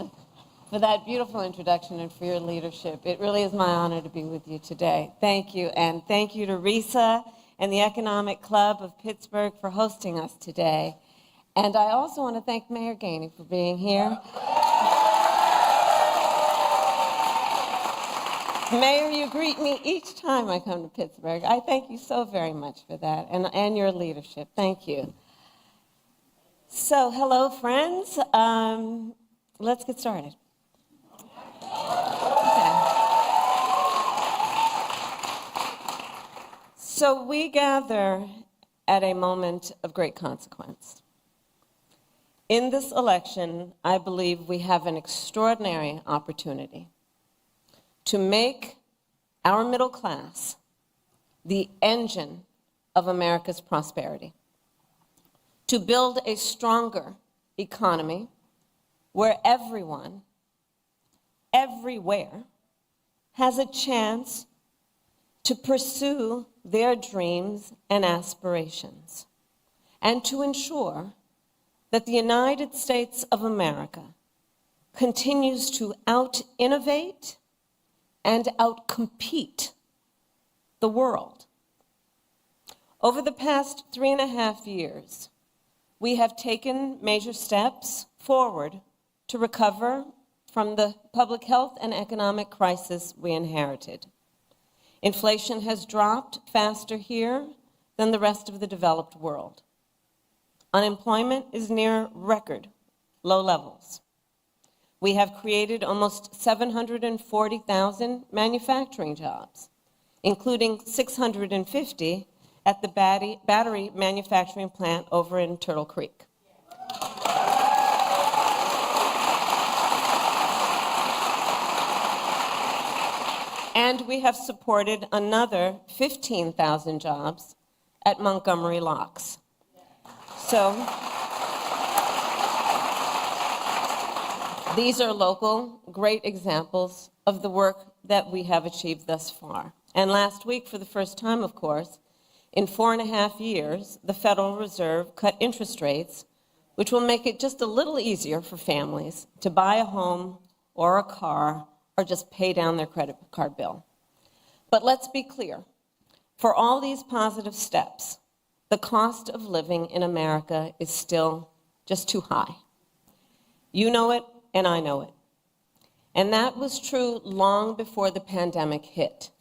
for that beautiful introduction and for your leadership. It really is my honor to be with you today. Thank you. And thank you to Risa and the Economic Club of Pittsburgh for hosting us today. And I also want to thank Mayor Gainey for being here. Mayor, you greet me each time I come to Pittsburgh. I thank you so very much for that and your leadership. Thank you. So, hello, friends. Let's get started. Okay. So we gather at a moment of great consequence. In this election, I believe we have an extraordinary opportunity to make our middle class the engine of America's prosperity, to build a stronger economy where everyone, everywhere, has a chance to pursue their dreams and aspirations, and to ensure that the United States of America continues to out-innovate and out-compete the world. Over the past 3.5 years, we have taken major steps forward to recover from the public health and economic crisis we inherited. Inflation has dropped faster here than the rest of the developed world. Unemployment is near record low levels. We have created almost 740,000 manufacturing jobs, including 650 at the battery manufacturing plant over in Turtle Creek. And we have supported another 15,000 jobs at Montgomery Locks. So these are local, great examples of the work that we have achieved thus far. And last week, for the first time, of course, in 4.5 years, the Federal Reserve cut interest rates, which will make it just a little easier for families to buy a home or a car or just pay down their credit card bill. But let's be clear, for all these positive steps, the cost of living in America is still just too high. You know it, and I know it. And that was true long before the pandemic hit.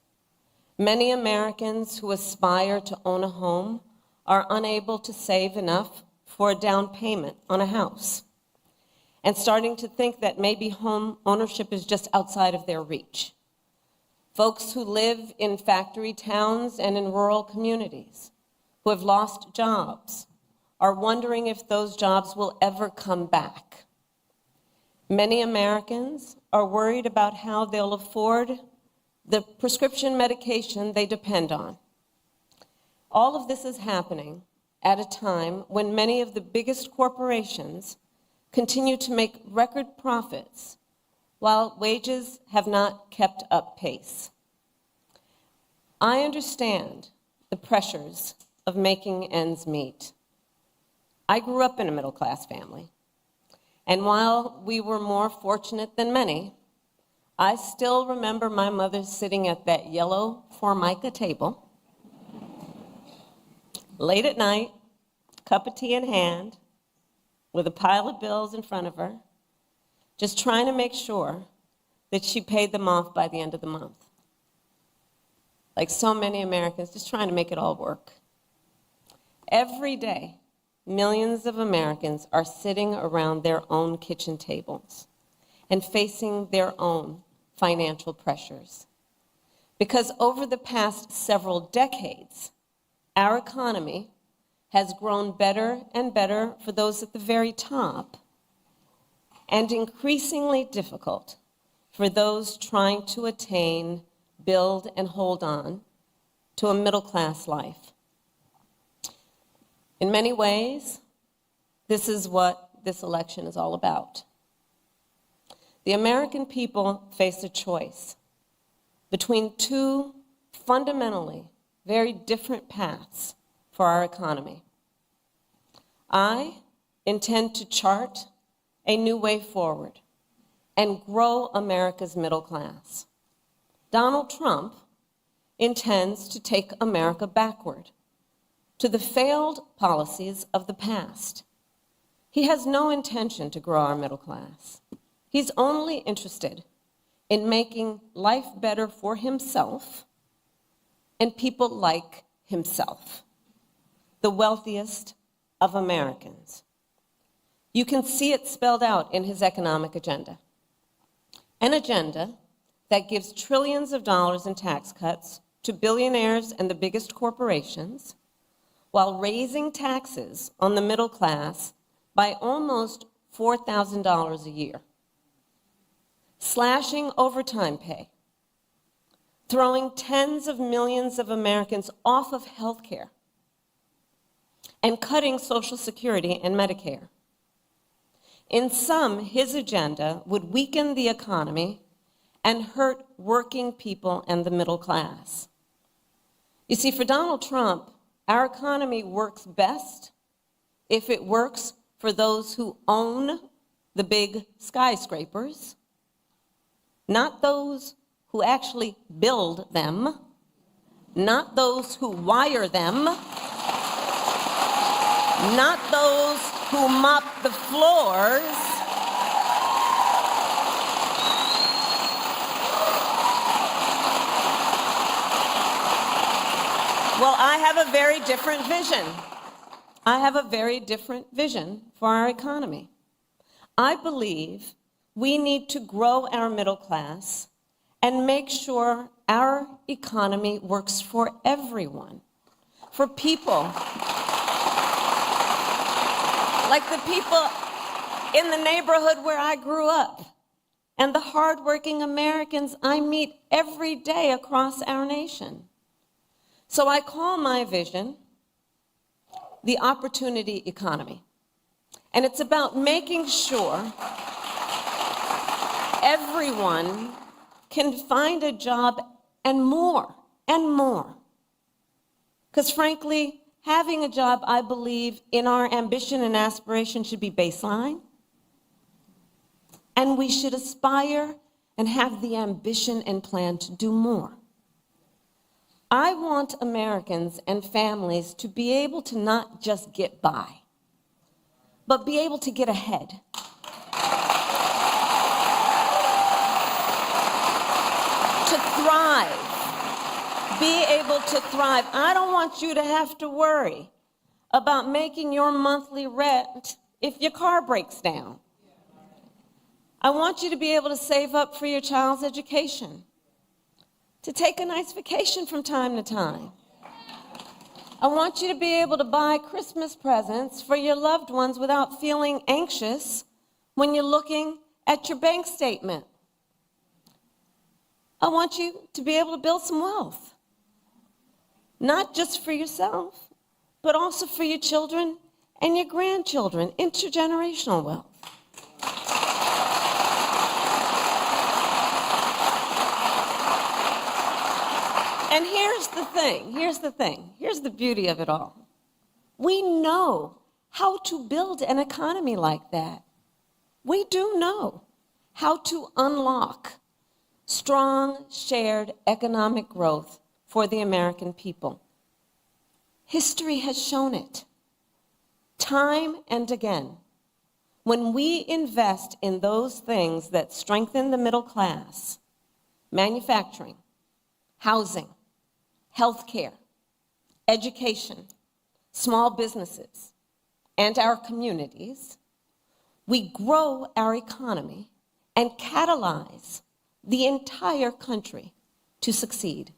Many Americans who aspire to own a home are unable to save enough for a down payment on a house, and starting to think that maybe home ownership is just outside of their reach. Folks who live in factory towns and in rural communities, who have lost jobs, are wondering if those jobs will ever come back. Many Americans are worried about how they'll afford the prescription medication they depend on. All of this is happening at a time when many of the biggest corporations continue to make record profits while wages have not kept up pace. I understand the pressures of making ends meet. I grew up in a middle-class family, and while we were more fortunate than many, I still remember my mother sitting at that yellow Formica table, late at night, cup of tea in hand, with a pile of bills in front of her, just trying to make sure that she paid them off by the end of the month. Like so many Americans, just trying to make it all work. Every day, millions of Americans are sitting around their own kitchen tables and facing their own financial pressures. Because over the past several decades, our economy has grown better and better for those at the very top, and increasingly difficult for those trying to attain, build, and hold on to a middle-class life. In many ways, this is what this election is all about. The American people face a choice between two fundamentally very different paths for our economy. I intend to chart a new way forward and grow America's middle class. Donald Trump intends to take America backward to the failed policies of the past. He has no intention to grow our middle class. He's only interested in making life better for himself and people like himself, the wealthiest of Americans. You can see it spelled out in his economic agenda. An agenda that gives trillions of dollars in tax cuts to billionaires and the biggest corporations, while raising taxes on the middle class by almost $4,000 a year, slashing overtime pay, throwing tens of millions of Americans off of health care, and cutting Social Security and Medicare. In sum, his agenda would weaken the economy and hurt working people and the middle class. You see, for Donald Trump, our economy works best if it works for those who own the big skyscrapers, not those who actually build them, not those who wire them, not those who mop the floors, well, I have a very different vision. I have a very different vision for our economy. I believe we need to grow our middle class and make sure our economy works for everyone, for people like the people in the neighborhood where I grew up and the hardworking Americans I meet every day across our nation. So I call my vision the opportunity economy. And it's about making sure everyone can find a job and more, and more. Because frankly, having a job, I believe, in our ambition and aspiration should be baseline. And we should aspire and have the ambition and plan to do more. I want Americans and families to be able to not just get by, but be able to get ahead. To thrive. Be able to thrive. I don't want you to have to worry about making your monthly rent if your car breaks down. I want you to be able to save up for your child's education, to take a nice vacation from time to time. I want you to be able to buy Christmas presents for your loved ones without feeling anxious when you're looking at your bank statement. I want you to be able to build some wealth, not just for yourself, but also for your children and your grandchildren, intergenerational wealth. And here's the beauty of it all. We know how to build an economy like that. We do know how to unlock strong, shared economic growth for the American people. History has shown it, time and again. When we invest in those things that strengthen the middle class, manufacturing, housing, healthcare, education, small businesses, and our communities, we grow our economy and catalyze the entire country to succeed.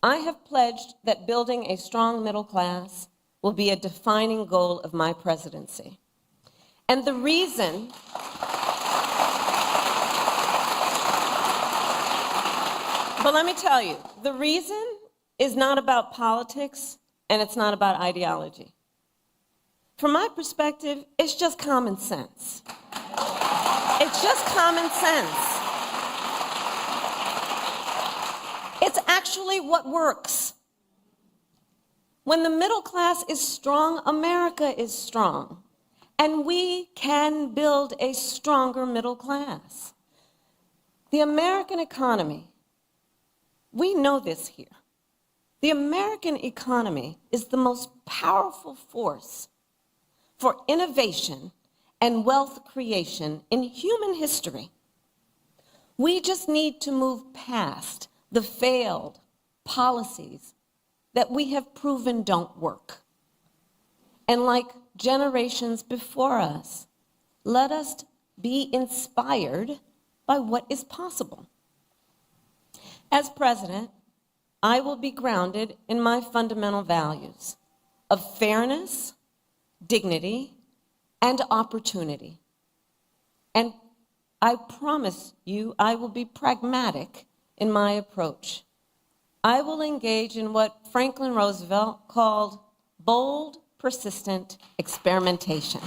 I have pledged that building a strong middle class will be a defining goal of my presidency. And the reason But let me tell you, the reason is not about politics and it's not about ideology. From my perspective, it's just common sense. It's just common sense. It's actually what works. When the middle class is strong, America is strong. And we can build a stronger middle class. The American economy, we know this here. The American economy is the most powerful force for innovation and wealth creation in human history. We just need to move past the failed policies that we have proven don't work. And like generations before us, let us be inspired by what is possible. As president, I will be grounded in my fundamental values of fairness, dignity, and opportunity. And I promise you, I will be pragmatic in my approach. I will engage in what Franklin Roosevelt called bold, persistent experimentation.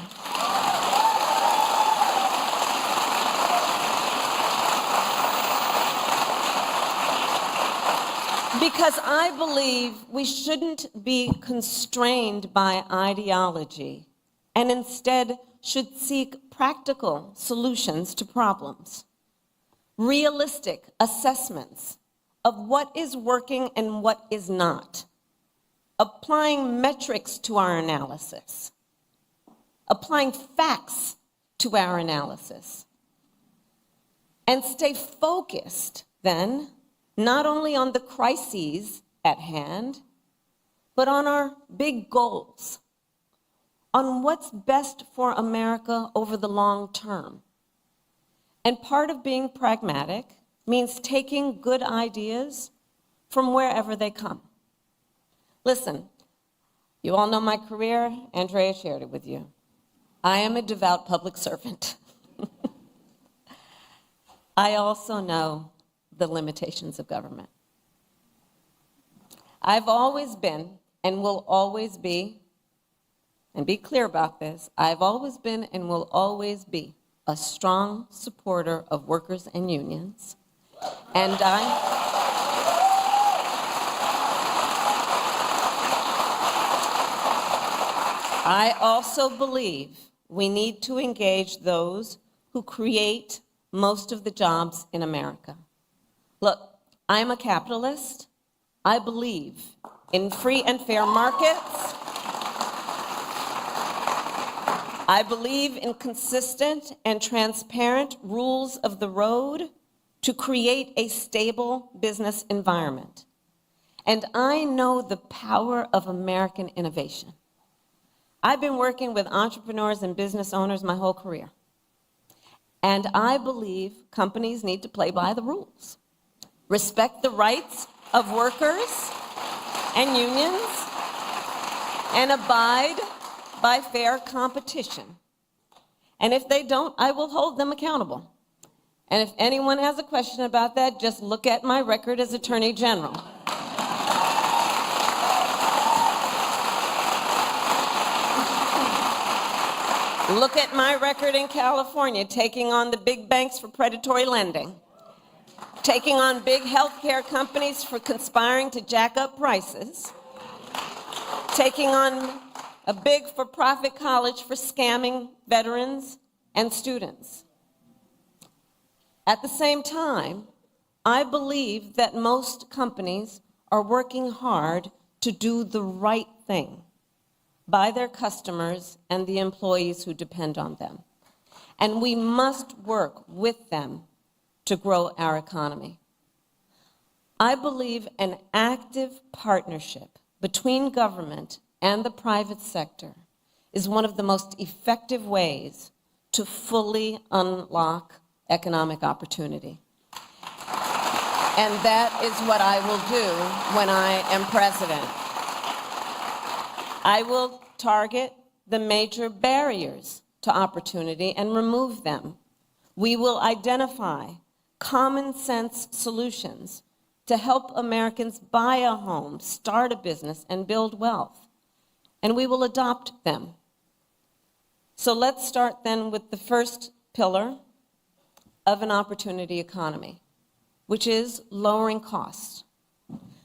Because I believe we shouldn't be constrained by ideology and instead should seek practical solutions to problems, realistic assessments of what is working and what is not, applying metrics to our analysis, applying facts to our analysis, and stay focused then not only on the crises at hand, but on our big goals, on what's best for America over the long term. And part of being pragmatic means taking good ideas from wherever they come. Listen, you all know my career. Andrea shared it with you. I am a devout public servant. I also know the limitations of government. I've always been and will always be, and be clear about this, I've always been and will always be a strong supporter of workers and unions. And I also believe we need to engage those who create most of the jobs in America. Look, I'm a capitalist. I believe in free and fair markets. I believe in consistent and transparent rules of the road to create a stable business environment. And I know the power of American innovation. I've been working with entrepreneurs and business owners my whole career. And I believe companies need to play by the rules. Respect the rights of workers and unions, and abide by fair competition. And if they don't, I will hold them accountable. And if anyone has a question about that, just look at my record as Attorney General. Look at my record in California, taking on the big banks for predatory lending, taking on big healthcare companies for conspiring to jack up prices, taking on a big for-profit college for scamming veterans and students. At the same time, I believe that most companies are working hard to do the right thing by their customers and the employees who depend on them. And we must work with them to grow our economy. I believe an active partnership between government and the private sector is one of the most effective ways to fully unlock economic opportunity. And that is what I will do when I am president. I will target the major barriers to opportunity and remove them. We will identify common sense solutions to help Americans buy a home, start a business, and build wealth. And we will adopt them. So let's start then with the first pillar of an opportunity economy, which is lowering costs.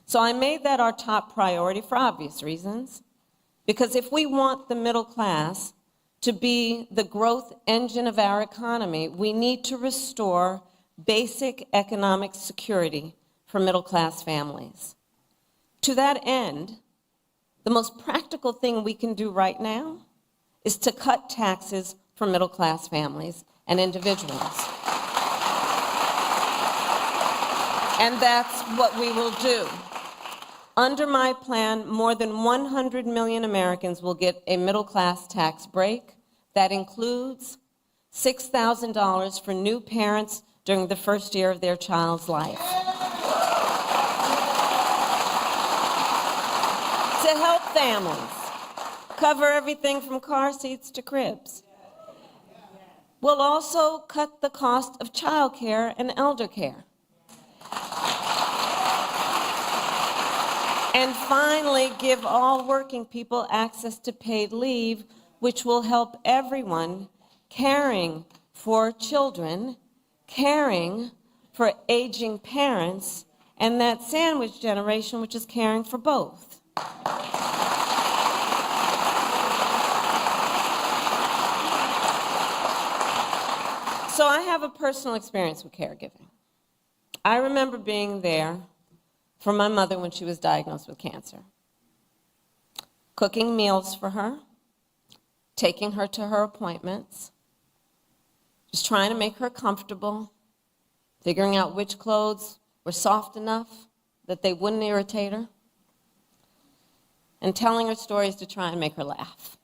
So I made that our top priority for obvious reasons, because if we want the middle class to be the growth engine of our economy, we need to restore basic economic security for middle-class families. To that end, the most practical thing we can do right now is to cut taxes for middle-class families and individuals. And that's what we will do. Under my plan, more than 100 million Americans will get a middle-class tax break. That includes $6,000 for new parents during the first year of their child's life. To help families cover everything from car seats to cribs. We'll also cut the cost of childcare and elder care. And finally, give all working people access to paid leave, which will help everyone caring for children, caring for aging parents, and that sandwich generation, which is caring for both. So I have a personal experience with caregiving. I remember being there for my mother when she was diagnosed with cancer, cooking meals for her, taking her to her appointments, just trying to make her comfortable, figuring out which clothes were soft enough that they wouldn't irritate her, and telling her stories to try and make her laugh.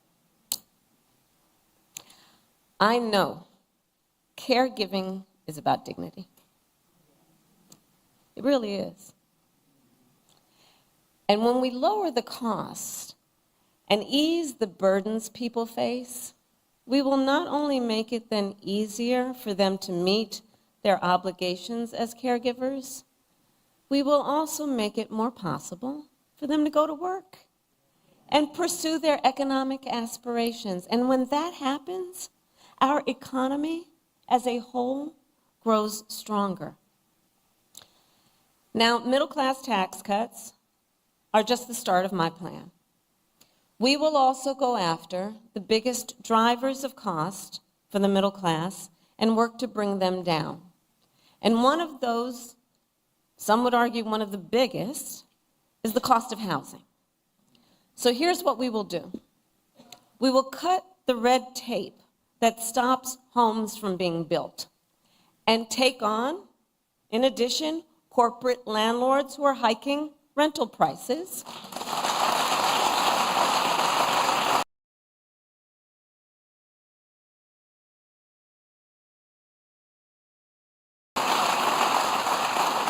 I know caregiving is about dignity. It really is. And when we lower the cost and ease the burdens people face, we will not only make it then easier for them to meet their obligations as caregivers, we will also make it more possible for them to go to work and pursue their economic aspirations. And when that happens, our economy as a whole grows stronger. Now, middle-class tax cuts are just the start of my plan. We will also go after the biggest drivers of cost for the middle class and work to bring them down. And one of those, some would argue one of the biggest, is the cost of housing. So here's what we will do. We will cut the red tape that stops homes from being built and take on, in addition, corporate landlords who are hiking rental prices.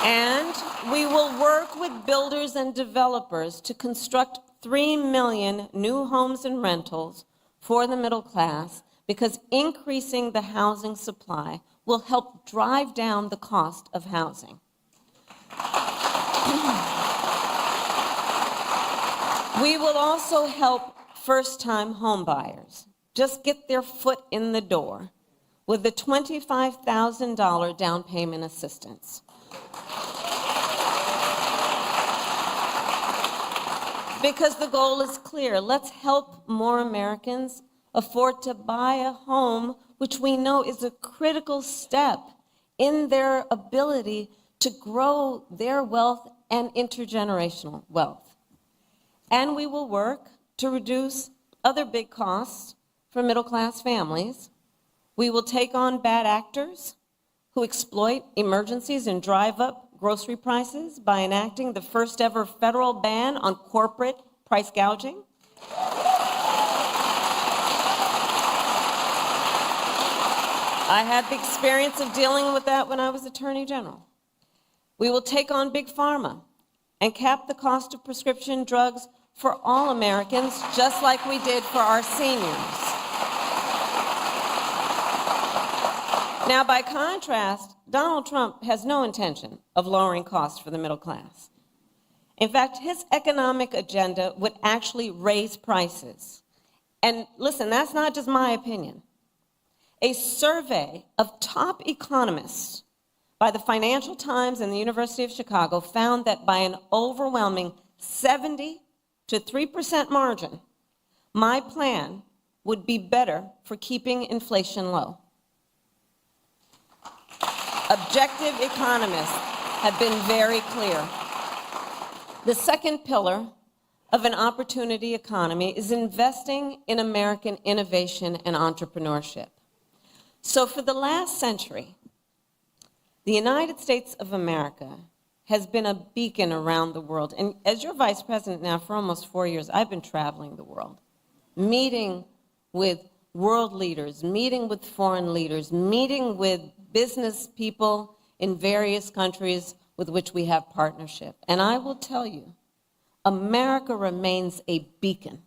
And we will work with builders and developers to construct 3 million new homes and rentals for the middle class, because increasing the housing supply will help drive down the cost of housing. We will also help first-time homebuyers just get their foot in the door with the $25,000 down payment assistance. Because the goal is clear. Let's help more Americans afford to buy a home, which we know is a critical step in their ability to grow their wealth and intergenerational wealth. And we will work to reduce other big costs for middle-class families. We will take on bad actors who exploit emergencies and drive up grocery prices by enacting the first ever federal ban on corporate price gouging. I had the experience of dealing with that when I was Attorney General. We will take on Big Pharma and cap the cost of prescription drugs for all Americans, just like we did for our seniors. Now, by contrast, Donald Trump has no intention of lowering costs for the middle class. In fact, his economic agenda would actually raise prices. And listen, that's not just my opinion. A survey of top economists by the Financial Times and the University of Chicago found that by an overwhelming 70 to 3% margin, my plan would be better for keeping inflation low. Objective economists have been very clear. The second pillar of an opportunity economy is investing in American innovation and entrepreneurship. So for the last century, the United States of America has been a beacon around the world. And as your vice president now for almost 4 years, I've been traveling the world, meeting with world leaders, meeting with foreign leaders, meeting with business people in various countries with which we have partnership. And I will tell you, America remains a beacon.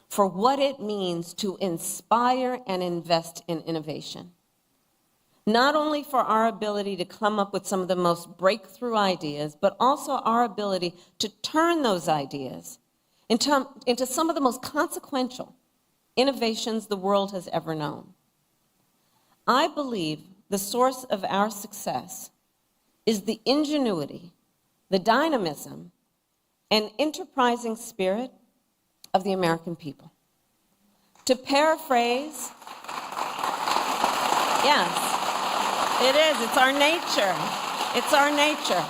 for what it means to inspire and invest in innovation. Not only for our ability to come up with some of the most breakthrough ideas, but also our ability to turn those ideas into some of the most consequential innovations the world has ever known. I believe the source of our success is the ingenuity, the dynamism, and enterprising spirit of the American people. To paraphrase, yes, it is, it's our nature. It's our nature.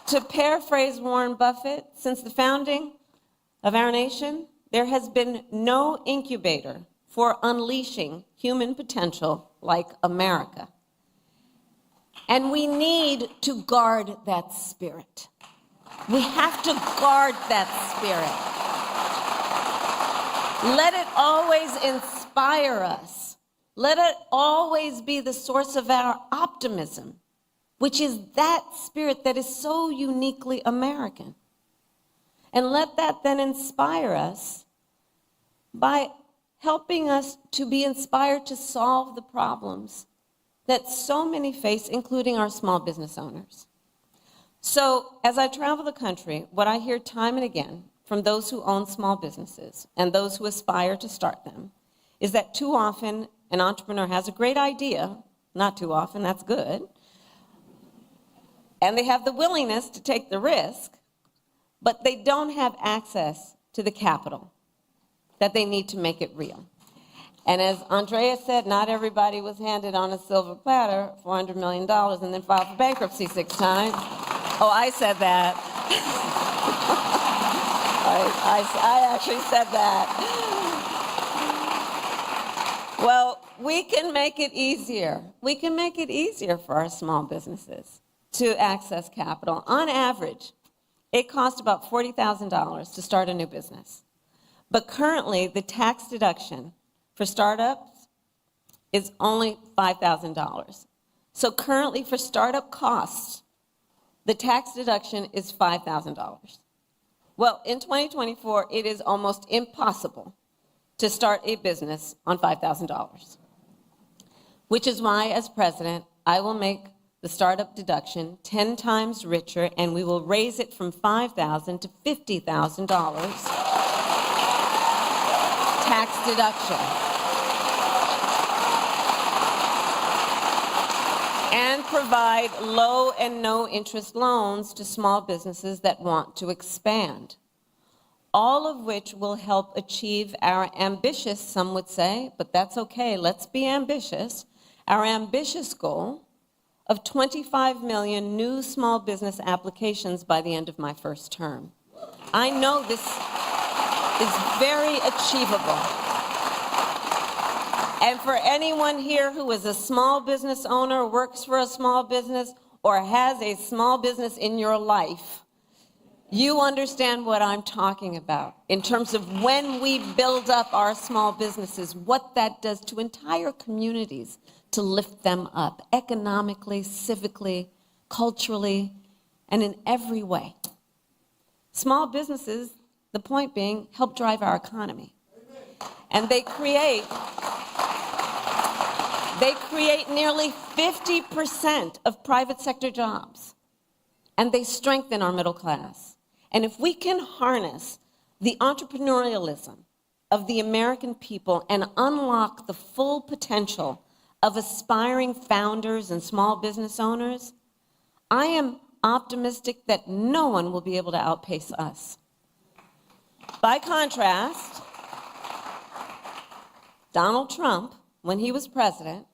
To paraphrase Warren Buffett, since the founding of our nation, there has been no incubator for unleashing human potential like America. And we need to guard that spirit. We have to guard that spirit. Let it always inspire us. Let it always be the source of our optimism, which is that spirit that is so uniquely American. And let that then inspire us by helping us to be inspired to solve the problems that so many face, including our small business owners. So as I travel the country, what I hear time and again from those who own small businesses and those who aspire to start them is that too often an entrepreneur has a great idea, not too often, that's good, and they have the willingness to take the risk, but they don't have access to the capital that they need to make it real. And as Andrea said, not everybody was handed on a silver platter $400 million and then filed for bankruptcy 6 times. Oh, I said that. I actually said that. Well, we can make it easier. We can make it easier for our small businesses to access capital. On average, it costs about $40,000 to start a new business. But currently, the tax deduction for startups is only $5,000. So currently, for startup costs, the tax deduction is $5,000. Well, in 2024, it is almost impossible to start a business on $5,000, which is why, as president, I will make the startup deduction 10 times richer, and we will raise it from $5,000 to $50,000 tax deduction. And provide low and no interest loans to small businesses that want to expand. All of which will help achieve our ambitious, some would say, but that's okay, let's be ambitious, our ambitious goal of 25 million new small business applications by the end of my first term. I know this is very achievable. And for anyone here who is a small business owner, works for a small business, or has a small business in your life, you understand what I'm talking about in terms of when we build up our small businesses, what that does to entire communities to lift them up economically, civically, culturally, and in every way. Small businesses, the point being, help drive our economy. And they create nearly 50% of private sector jobs. And they strengthen our middle class. And if we can harness the entrepreneurialism of the American people and unlock the full potential of aspiring founders and small business owners, I am optimistic that no one will be able to outpace us. By contrast, Donald Trump, when he was president,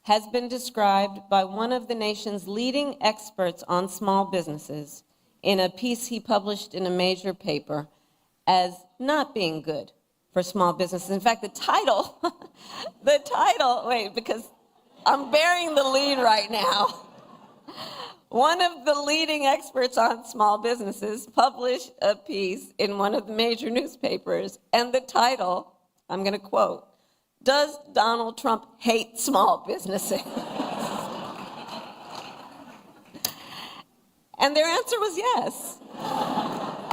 has been described by one of the nation's leading experts on small businesses in a piece he published in a major paper as not being good for small businesses. In fact, the title, wait, because I'm bearing the lead right now. One of the leading experts on small businesses published a piece in one of the major newspapers, and the title, I'm going to quote, "Does Donald Trump hate small businesses?" And their answer was yes.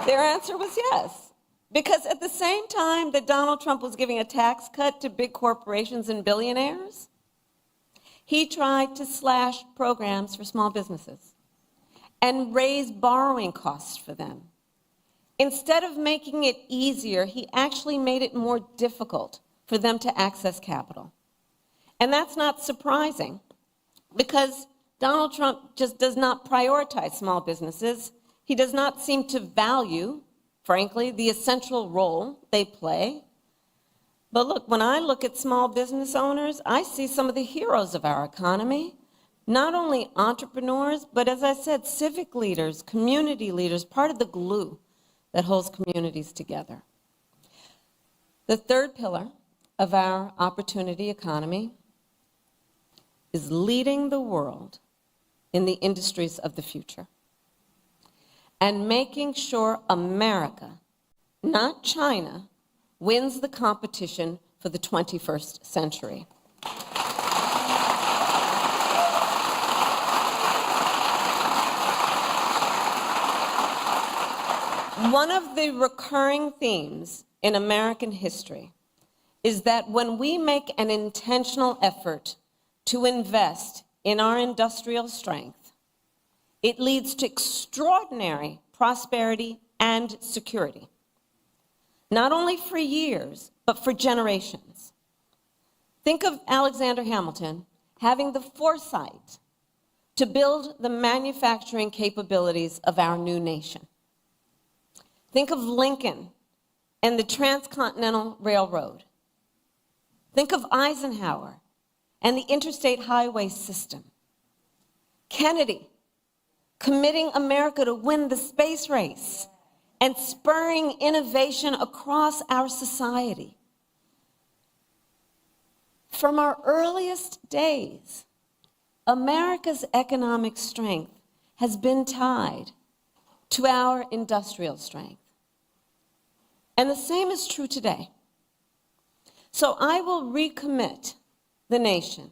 Their answer was yes. Because at the same time that Donald Trump was giving a tax cut to big corporations and billionaires, he tried to slash programs for small businesses and raise borrowing costs for them. Instead of making it easier, he actually made it more difficult for them to access capital. And that's not surprising, because Donald Trump just does not prioritize small businesses. He does not seem to value, frankly, the essential role they play. But look, when I look at small business owners, I see some of the heroes of our economy. Not only entrepreneurs, but as I said, civic leaders, community leaders, part of the glue that holds communities together. The third pillar of our opportunity economy is leading the world in the industries of the future and making sure America, not China, wins the competition for the 21st century. One of the recurring themes in American history is that when we make an intentional effort to invest in our industrial strength, it leads to extraordinary prosperity and security, not only for years, but for generations. Think of Alexander Hamilton having the foresight to build the manufacturing capabilities of our new nation. Think of Lincoln and the Transcontinental Railroad. Think of Eisenhower and the interstate highway system. Kennedy committing America to win the space race and spurring innovation across our society. From our earliest days, America's economic strength has been tied to our industrial strength. And the same is true today. So I will recommit the nation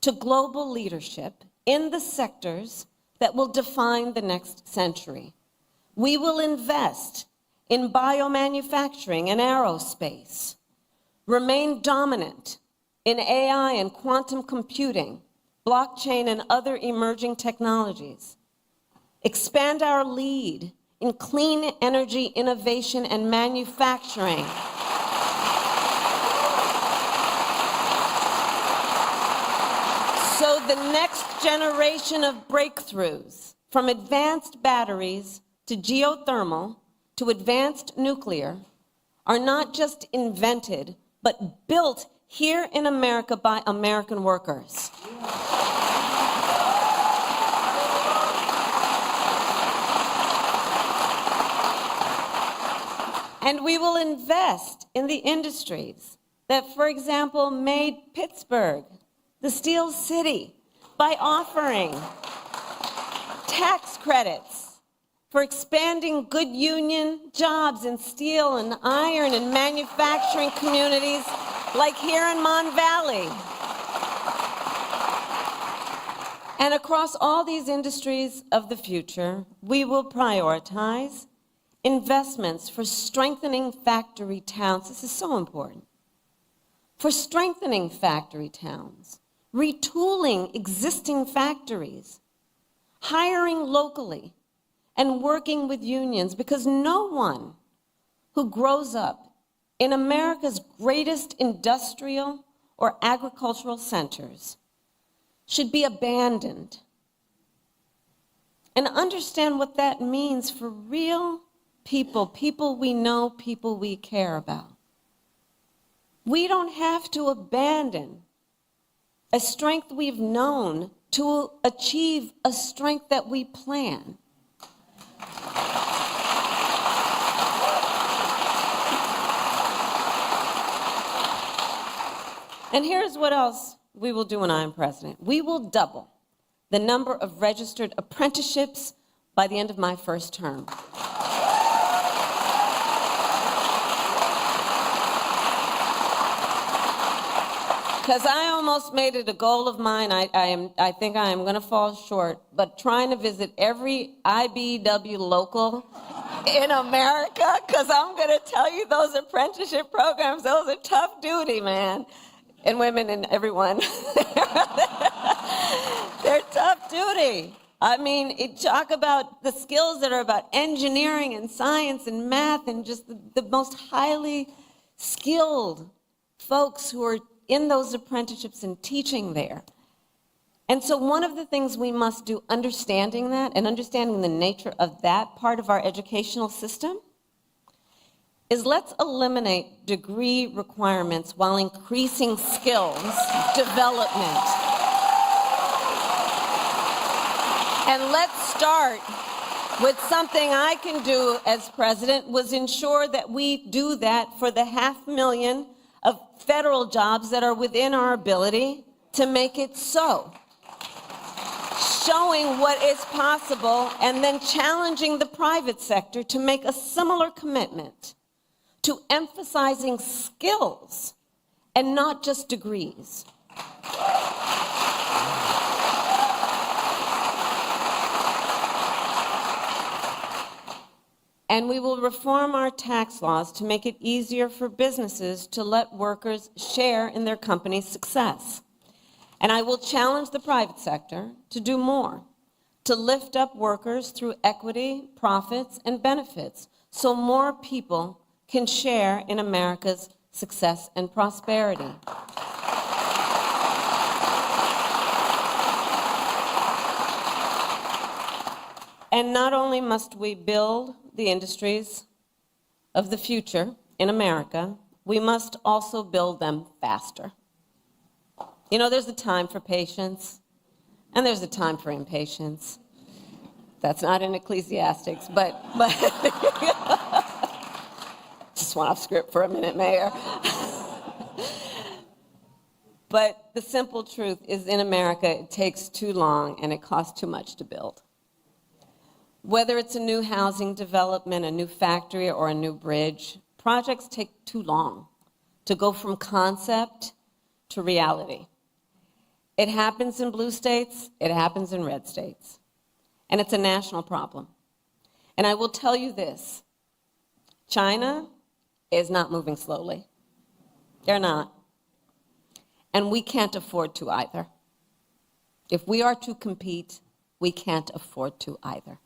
to global leadership in the sectors that will define the next century. We will invest in biomanufacturing and aerospace, remain dominant in AI and quantum computing, blockchain and other emerging technologies, expand our lead in clean energy innovation and manufacturing, so the next generation of breakthroughs, from advanced batteries to geothermal to advanced nuclear, are not just invented, but built here in America by American workers. And we will invest in the industries that, for example, made Pittsburgh the Steel City by offering tax credits for expanding good union jobs in steel and iron and manufacturing communities like here in Mon Valley. And across all these industries of the future, we will prioritize investments for strengthening factory towns. This is so important. For strengthening factory towns, retooling existing factories, hiring locally, and working with unions, because no one who grows up in America's greatest industrial or agricultural centers should be abandoned. And understand what that means for real people, people we know, people we care about. We don't have to abandon a strength we've known to achieve a strength that we plan. And here's what else we will do when I am president. We will double the number of registered apprenticeships by the end of my first term. Because I almost made it a goal of mine. I think I am going to fall short, but trying to visit every IBEW local in America, because I'm going to tell you, those apprenticeship programs, those are tough duty, man. And women and everyone. They're tough duty. I mean, talk about the skills that are about engineering and science and math and just the most highly skilled folks who are in those apprenticeships and teaching there. And so one of the things we must do, understanding that and understanding the nature of that part of our educational system, is let's eliminate degree requirements while increasing skills development. And let's start with something I can do as president, was ensure that we do that for the 500,000 of federal jobs that are within our ability to make it so. Showing what is possible and then challenging the private sector to make a similar commitment to emphasizing skills and not just degrees. And we will reform our tax laws to make it easier for businesses to let workers share in their company's success. And I will challenge the private sector to do more, to lift up workers through equity, profits, and benefits, so more people can share in America's success and prosperity. And not only must we build the industries of the future in America, we must also build them faster. You know, there's a time for patience, and there's a time for impatience. That's not in Ecclesiastics, but just went off script for a minute, Mayor. But the simple truth is, in America, it takes too long and it costs too much to build. Whether it's a new housing development, a new factory, or a new bridge, projects take too long to go from concept to reality. It happens in blue states, it happens in red states, and it's a national problem. And I will tell you this, China is not moving slowly. They're not. And we can't afford to either. If we are to compete, we can't afford to either.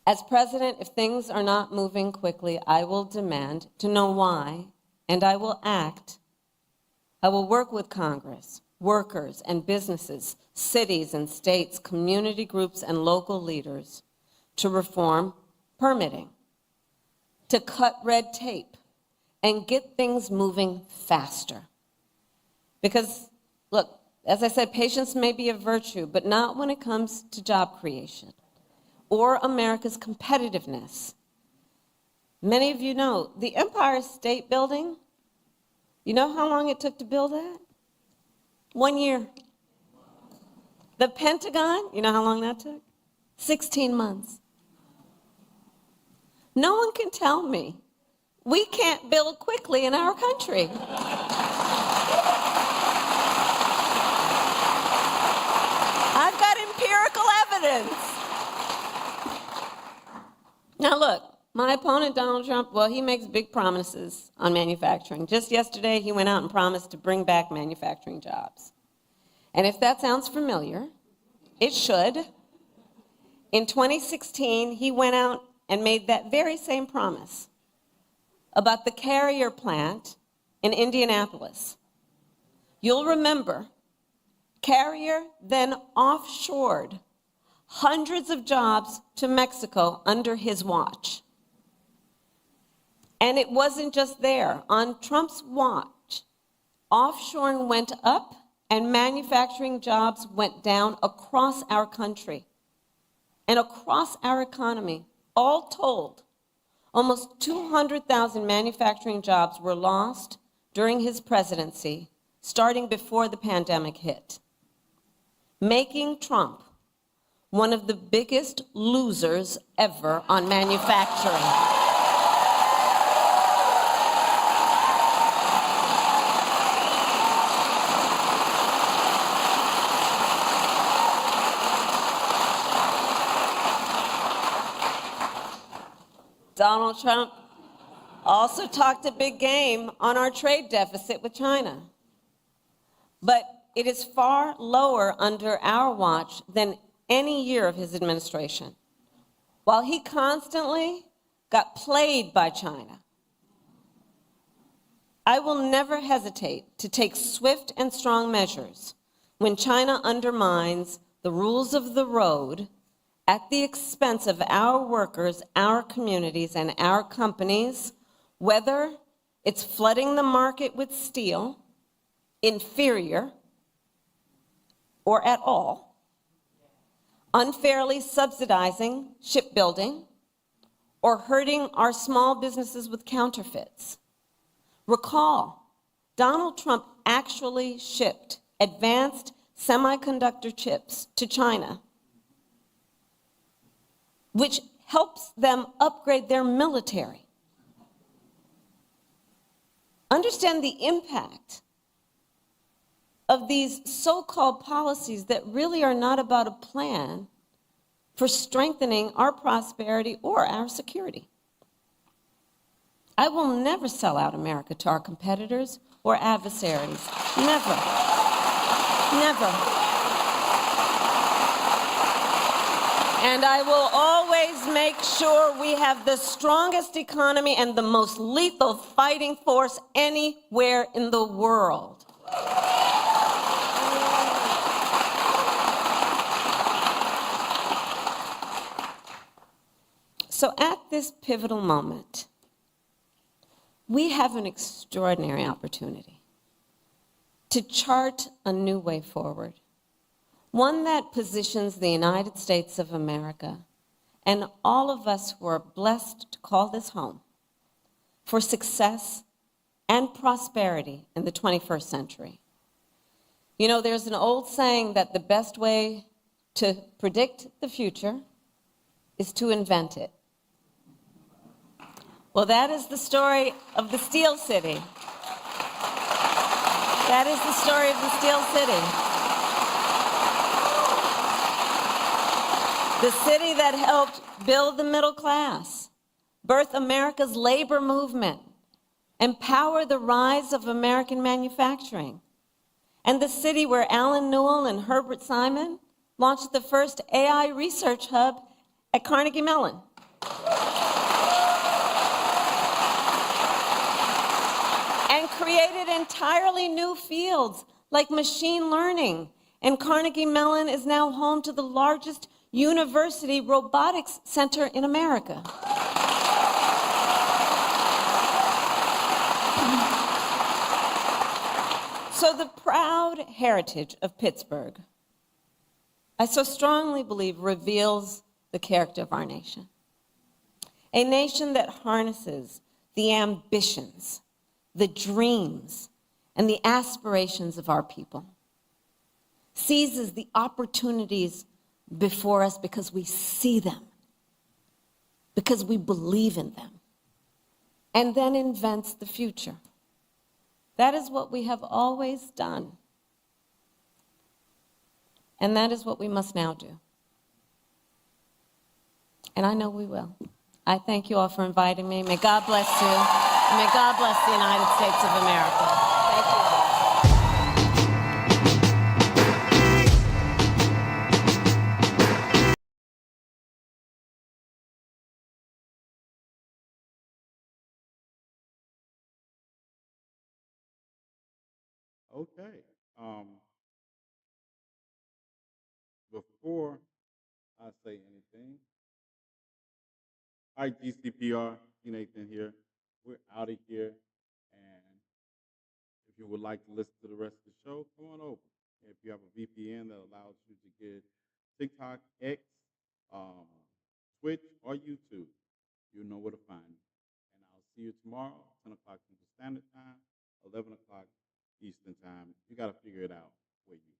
As president, if things are not moving quickly, I will demand to know why, and I will act. I will work with Congress, workers and businesses, cities and states, community groups and local leaders to reform permitting, to cut red tape, and get things moving faster. Because, look, as I said, patience may be a virtue, but not when it comes to job creation or America's competitiveness. Many of you know the Empire State Building. You know how long it took to build that? 1 year. The Pentagon, you know how long that took? 16 months. No one can tell me we can't build quickly in our country. I've got empirical evidence. Now look, my opponent, Donald Trump, well, he makes big promises on manufacturing. Just yesterday, he went out and promised to bring back manufacturing jobs. And if that sounds familiar, it should. In 2016, he went out and made that very same promise about the Carrier plant in Indianapolis. You'll remember, Carrier then offshored hundreds of jobs to Mexico under his watch. And it wasn't just there. On Trump's watch, offshoring went up and manufacturing jobs went down across our country and across our economy. All told, almost 200,000 manufacturing jobs were lost during his presidency, starting before the pandemic hit, making Trump one of the biggest losers ever on manufacturing. Donald Trump also talked a big game on our trade deficit with China. But it is far lower under our watch than any year of his administration. While he constantly got played by China, I will never hesitate to take swift and strong measures when China undermines the rules of the road at the expense of our workers, our communities, and our companies, whether it's flooding the market with steel, inferior, or at all, unfairly subsidizing shipbuilding, or hurting our small businesses with counterfeits. Recall, Donald Trump actually shipped advanced semiconductor chips to China, which helps them upgrade their military. Understand the impact of these so-called policies that really are not about a plan for strengthening our prosperity or our security. I will never sell out America to our competitors or adversaries. Never. Never. And I will always make sure we have the strongest economy and the most lethal fighting force anywhere in the world. So at this pivotal moment, we have an extraordinary opportunity to chart a new way forward, one that positions the United States of America and all of us who are blessed to call this home for success and prosperity in the 21st century. You know, there's an old saying that the best way to predict the future is to invent it. Well, that is the story of the Steel City. That is the story of the Steel City. The city that helped build the middle class, birth America's labor movement, and power the rise of American manufacturing. And the city where Alan Newell and Herbert Simon launched the first AI research hub at Carnegie Mellon. And created entirely new fields like machine learning. And Carnegie Mellon is now home to the largest university robotics center in America. So the proud heritage of Pittsburgh, I so strongly believe, reveals the character of our nation. A nation that harnesses the ambitions, the dreams, and the aspirations of our people, seizes the opportunities before us because we see them, because we believe in them, and then invents the future. That is what we have always done. And that is what we must now do. And I know we will. I thank you all for inviting me. May God bless you. And may God bless the United States of America. Thank you all. Okay. Before I say anything, all right, GCPR, TNathan here. We're out of here. And if you would like to listen to the rest of the show, come on over. If you have a VPN that allows you to get TikTok, X, um, Twitch, or YouTube, you know where to find me. And I'll see you tomorrow, 10 o'clock Central Standard Time, 11 o'clock Eastern Time. You got to figure it out where you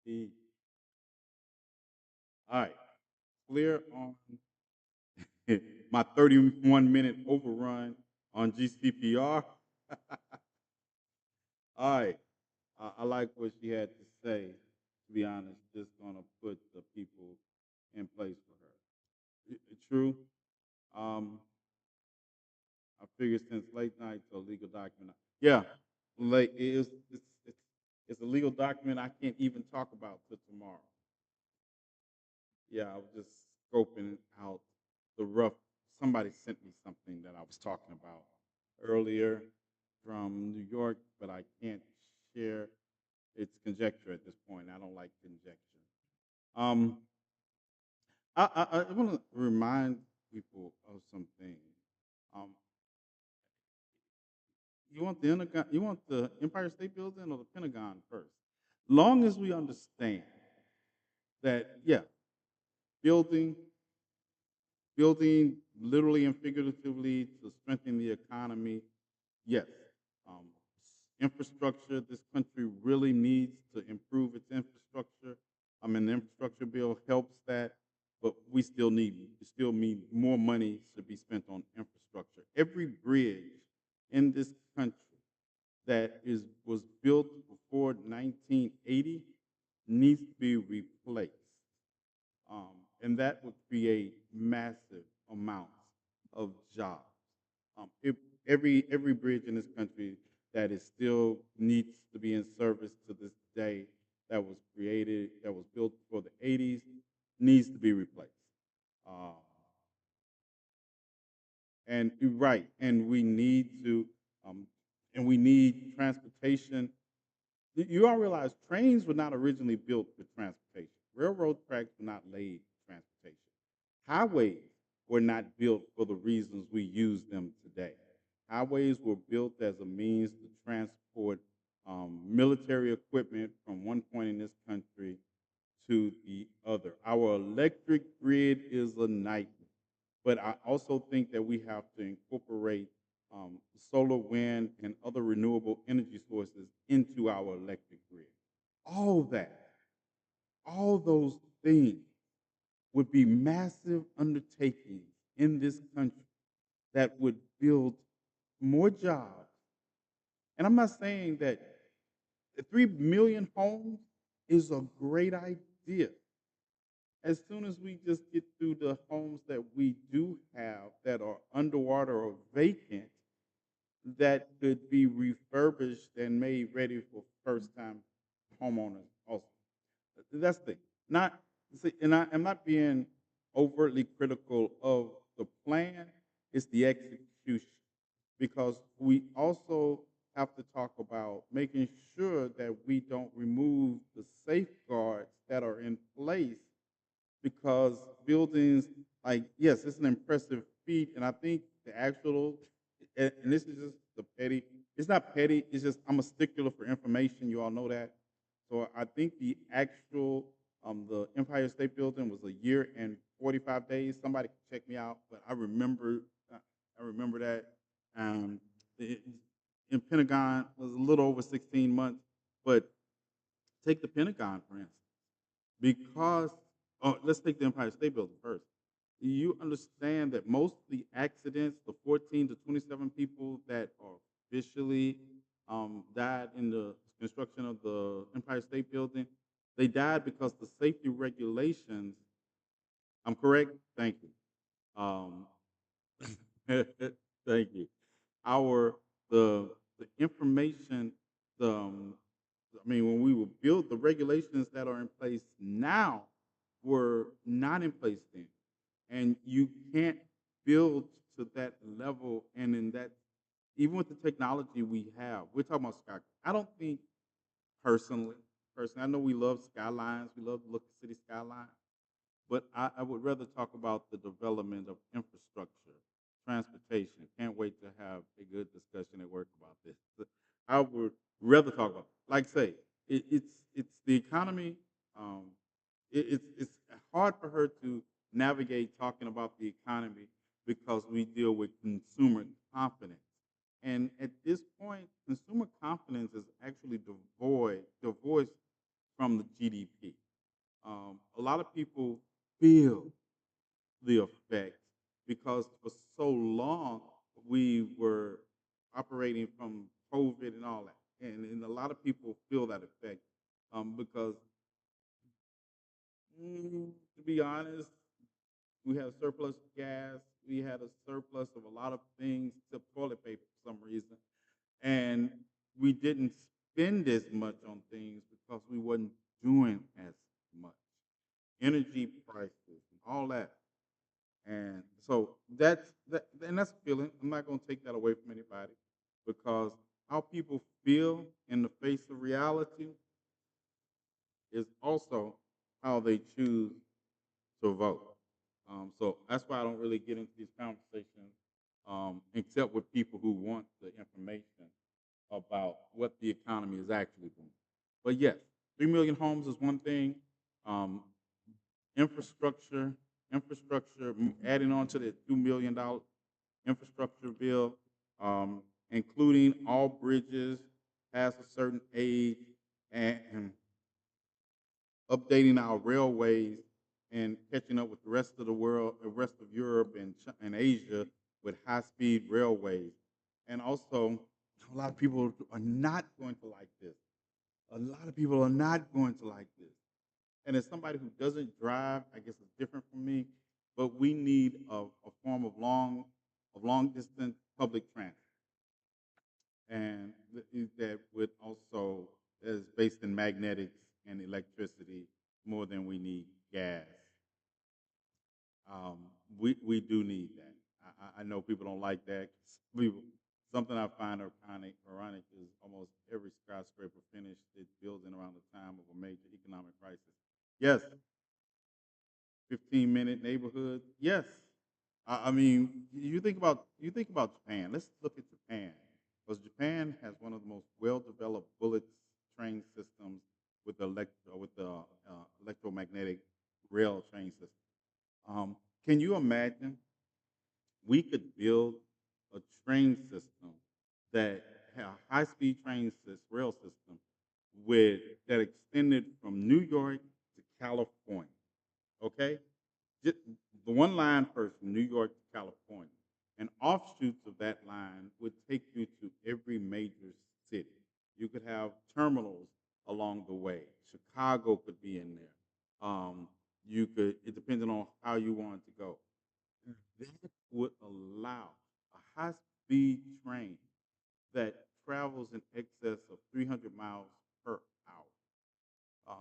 see. All right. Clear on my 31-minute overrun on GCPR. All right. I like what she had to say, to be honest, just going to put the people in place for her. True. I figured since late night to a legal document. Yeah, late. It's a legal document I can't even talk about till tomorrow. Yeah, I was just scoping out the rough. Somebody sent me something that I was talking about earlier from New York, but I can't share. It's conjecture at this point. I don't like conjecture. Um, I want to remind people of something. Um, you want the Pentagon, you want the Empire State Building or the Pentagon first? Long as we understand that, yeah, building building literally and figuratively to strengthen the economy, yes. Um, Infrastructure, this country really needs to improve its infrastructure. I mean, the infrastructure bill helps that, but we still need more money to be spent on infrastructure. Every bridge in this country that was built before 1980 needs to be replaced, and that would create massive amounts of jobs. If every bridge in this country that is still needs to be in service to this day, that was built for the 80s, needs to be replaced. Um, and you're right, um, and we need transportation. You all realize trains were not originally built for transportation. Railroad tracks were not laid for transportation. Highways were not built for the reasons we use them today. Highways were built as a means to transport military equipment from one point in this country to the other. Our electric grid is a nightmare, but I also think that we have to incorporate solar, wind, and other renewable energy sources into our electric grid. All that, all those things would be massive undertakings in this country that would build more jobs. And I'm not saying that 3 million homes is a great idea. As soon as we just get through the homes that we do have that are underwater or vacant, that could be refurbished and made ready for first time homeowners also. That's the thing. Not see, and I'm not being overtly critical of the plan, it's the execution. Because we also have to talk about making sure that we don't remove the safeguards that are in place, because buildings, like, yes, it's an impressive feat, and I think the actual, and this is just the petty. It's not petty. It's just I'm a stickler for information. You all know that. So I think the actual, the Empire State Building was a year and 45 days. Somebody can check me out, but I remember that. Um, the, in Pentagon was a little over 16 months, but take the Pentagon for instance. Because, oh, let's take the Empire State Building first. You understand that most of the accidents, the 14 to 27 people that are officially died in the construction of the Empire State Building, they died because the safety regulations. I'm correct. Thank you. Um, thank you. Our the information, I mean, when we were built, the regulations that are in place now were not in place then. And you can't build to that level and in that, even with the technology we have, we're talking about sky. I don't think personally, I know we love skylines, we love to look at city skylines, but I would rather talk about the development of infrastructure, transportation. Can't wait to have a good discussion at work about this. I would rather talk about, like say, it's the economy. Um, it's hard for her to navigate talking about the economy because we deal with consumer confidence. And at this point, consumer confidence is actually divorced from the GDP. A lot of people feel the effect because for so long we were operating from COVID and all that, and a lot of people feel that effect because, to be honest, we have surplus gas, We had a surplus of a lot of things, except toilet paper for some reason, and we didn't spend as much on things because we wasn't doing as much. Energy prices and all that. And so that's a feeling. I'm not going to take that away from anybody because how people feel in the face of reality is also how they choose to vote. So that's why I don't really get into these conversations, except with people who want the information about what the economy is actually doing. But yes, 3 million homes is one thing. Um, infrastructure, adding on to the $2 million infrastructure bill, including all bridges past a certain age, and updating our railways and catching up with the rest of the world, the rest of Europe and Asia with high-speed railways. And also, a lot of people are not going to like this. A lot of people are not going to like this. And as somebody who doesn't drive, I guess it's different from me, but we need a form of long distance public transit, and that would also is based in magnetics and electricity more than we need gas. Um, we do need that. I know people don't like that. People, something I find ironic is almost every skyscraper finished its building around the time of a major economic crisis. Yes, 15-minute neighborhood. Yes, I mean you think about Japan. Let's look at Japan, because Japan has one of the most well-developed bullet train systems with the electromagnetic rail train system. Can you imagine we could build a train system that had a high-speed rail system with that extended from New York to California? Okay, just the one line first from New York to California, and offshoots of that line would take you to every major city. You could have terminals along the way. Chicago could be in there. You could, it depending on how you wanted to go. That would allow a high speed train that travels in excess of 300 miles per hour.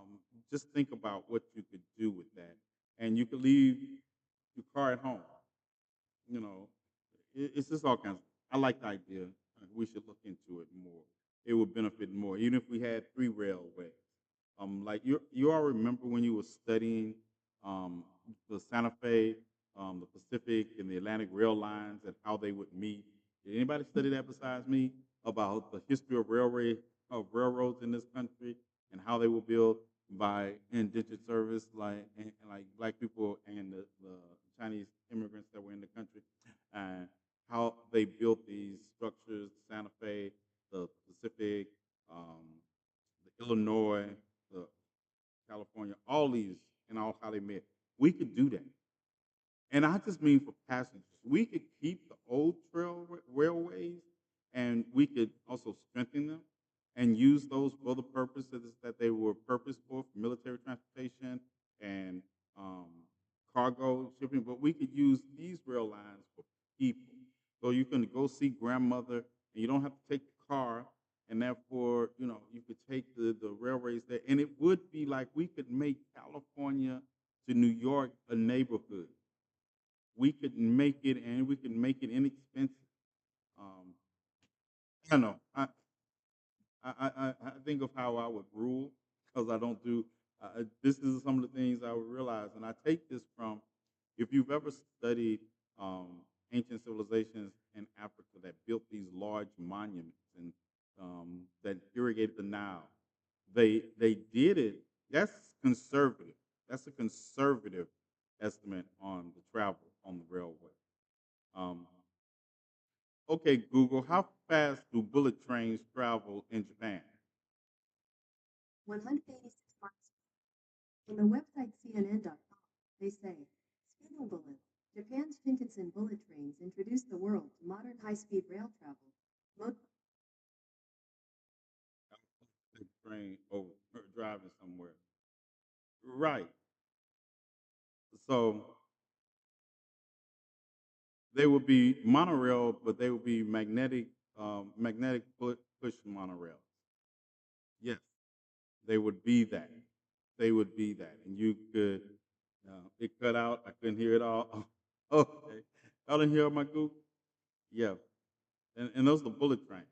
Just think about what you could do with that. And you could leave your car at home. You know, it's just all kinds. I like the idea. We should look into it more. It would benefit more, even if we had three railways. Like you all remember when you were studying um, the Santa Fe, the Pacific, and the Atlantic rail lines and how they would meet. Did anybody study that besides me about the history of railroads in this country and how they were built by indentured service, and like black people and the Chinese immigrants that were in the country, and how they built these structures, the Santa Fe, the Pacific, um, the Illinois, the California, all these, and all how they met. We could do that. And I just mean for passengers. We could keep the old railways, and we could also strengthen them and use those for the purposes that they were purposed for military transportation and um, cargo shipping. But we could use these rail lines for people. So you can go see grandmother, and you don't have to take the car, and therefore, you could take the railways there. And it would be like we could make California to New York a neighborhood. We could make it, and we could make it inexpensive. Um, I don't know. I think of how I would rule because I don't do. This is some of the things I would realize, and I take this from if you've ever studied ancient civilizations in Africa that built these large monuments and that irrigated the Nile. They did it. That's conservative. That's a conservative estimate on the travel on the railway. Um, okay, Google, how fast do bullet trains travel in Japan? 186 miles. On the website CNN.com, they say, speeding a little, Japan's Shinkansen bullet trains introduced the world to modern high-speed rail travel. The train over driving somewhere. Right. So They would be monorail, but they would be magnetic push monorails. Yes, they would be that. They would be that, and you could. It cut out. I couldn't hear it all. Okay, y'all didn't hear my goop. Yeah, and those are the bullet trains,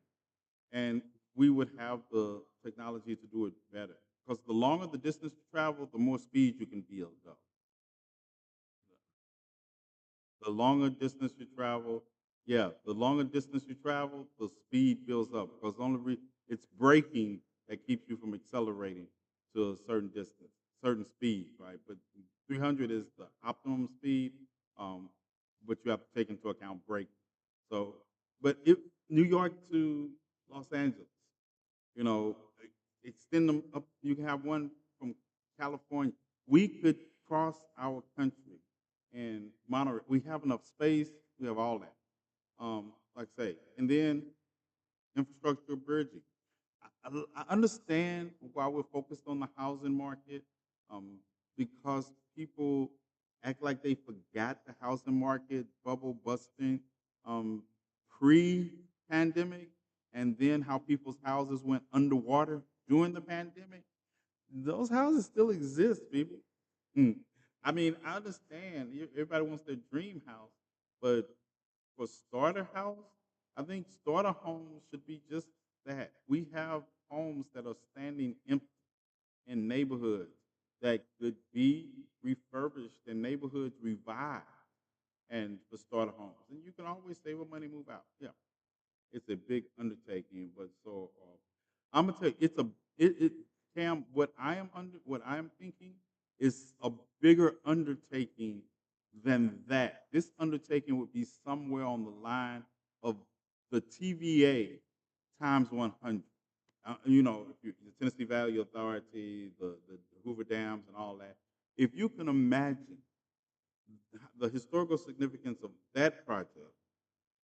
and we would have the technology to do it better. Because the longer the distance you travel, the more speed you can build up. The longer distance you travel, yeah, the longer distance you travel, the speed builds up because it's braking that keeps you from accelerating to a certain distance, certain speed, right? But 300 is the optimum speed, um, but you have to take into account braking. So, but New York to Los Angeles, you know, extend them up. You can have one from California. We could cross our country and monorail. We have enough space. We have all that. Like I say, and then infrastructure bridging. I understand why we're focused on the housing market, because people act like they forgot the housing market bubble busting um, pre-pandemic, and then how people's houses went underwater during the pandemic. Those houses still exist, people. Mm. I mean, I understand everybody wants their dream house, but for starter house, I think starter homes should be just that. We have homes that are standing empty in neighborhoods that could be refurbished and neighborhoods revived and for starter homes. And you can always save up money, move out. Yeah, it's a big undertaking, but so I'm gonna tell you, it Cam. What I am thinking is a bigger undertaking than that. This undertaking would be somewhere on the line of the TVA times 100. The Tennessee Valley Authority, the Hoover Dams, and all that. If you can imagine the historical significance of that project